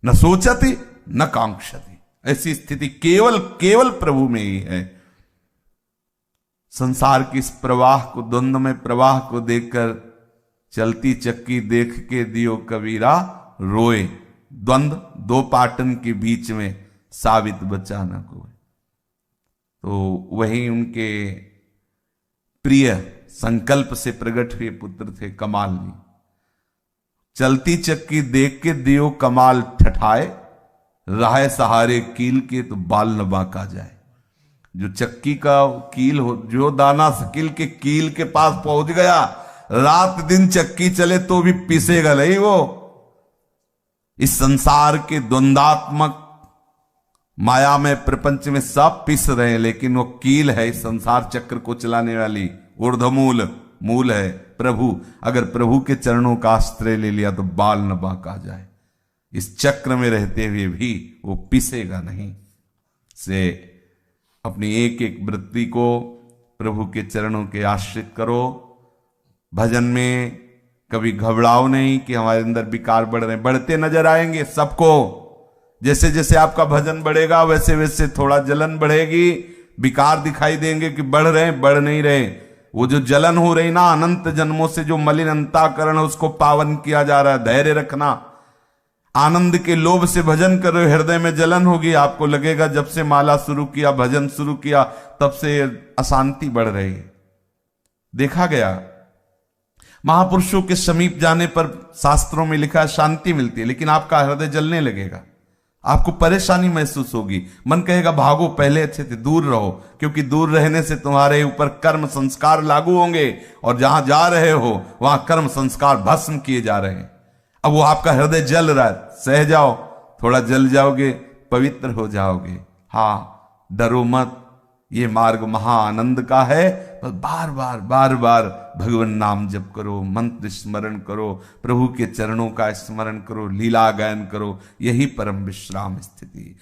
न सोचती न कांक्षती, ऐसी स्थिति केवल प्रभु में ही है। संसार की इस प्रवाह को, द्वंद्व में प्रवाह को देखकर चलती चक्की देख के दियो कबीरा रोए। द्वंद्व दो पाटन के बीच में साबित बचा न कोई। तो वही उनके प्रिय संकल्प से प्रकट हुए पुत्र थे कमाल जी। चलती चक्की देख के दियो कमाल ठठाए, राह सहारे कील के तो बाल न बांका जाए। जो चक्की का कील हो, जो दाना कील के कील के पास पहुंच गया, रात दिन चक्की चले तो भी पिसेगा नहीं वो। इस संसार के द्वंद्वात्मक माया में, प्रपंच में सब पिस रहे हैं, लेकिन वो कील है इस संसार चक्र को चलाने वाली, ऊर्ध्वमूल मूल है प्रभु। अगर प्रभु के चरणों का आश्रय ले लिया तो बाल न बांका जाए। इस चक्र में रहते हुए भी वो पिसेगा नहीं। से अपनी एक एक वृत्ति को प्रभु के चरणों के आश्रित करो। भजन में कभी घबराओ नहीं कि हमारे अंदर विकार बढ़ रहे हैं। बढ़ते नजर आएंगे सबको। जैसे जैसे आपका भजन बढ़ेगा वैसे वैसे थोड़ा जलन बढ़ेगी, विकार दिखाई देंगे कि बढ़ रहे हैं, बढ़ नहीं रहे। वो जो जलन हो रही ना, अनंत जन्मों से जो मलिन अंतःकरण है उसको पावन किया जा रहा है। धैर्य रखना। आनंद के लोभ से भजन कर रहे हो, हृदय में जलन होगी। आपको लगेगा जब से माला शुरू किया, भजन शुरू किया, तब से अशांति बढ़ रही है। देखा गया महापुरुषों के समीप जाने पर शास्त्रों में लिखा है शांति मिलती है, लेकिन आपका हृदय जलने लगेगा, आपको परेशानी महसूस होगी, मन कहेगा भागो, पहले अच्छे थे, दूर रहो, क्योंकि दूर रहने से तुम्हारे ऊपर कर्म संस्कार लागू होंगे और जहां जा रहे हो वहां कर्म संस्कार भस्म किए जा रहे हैं। अब वो आपका हृदय जल रहा है, सह जाओ, थोड़ा जल जाओगे, पवित्र हो जाओगे। हाँ, डरो मत, ये मार्ग महा आनंद का है। बस बार बार भगवान नाम जप करो, मंत्र स्मरण करो, प्रभु के चरणों का स्मरण करो, लीला गायन करो, यही परम विश्राम स्थिति।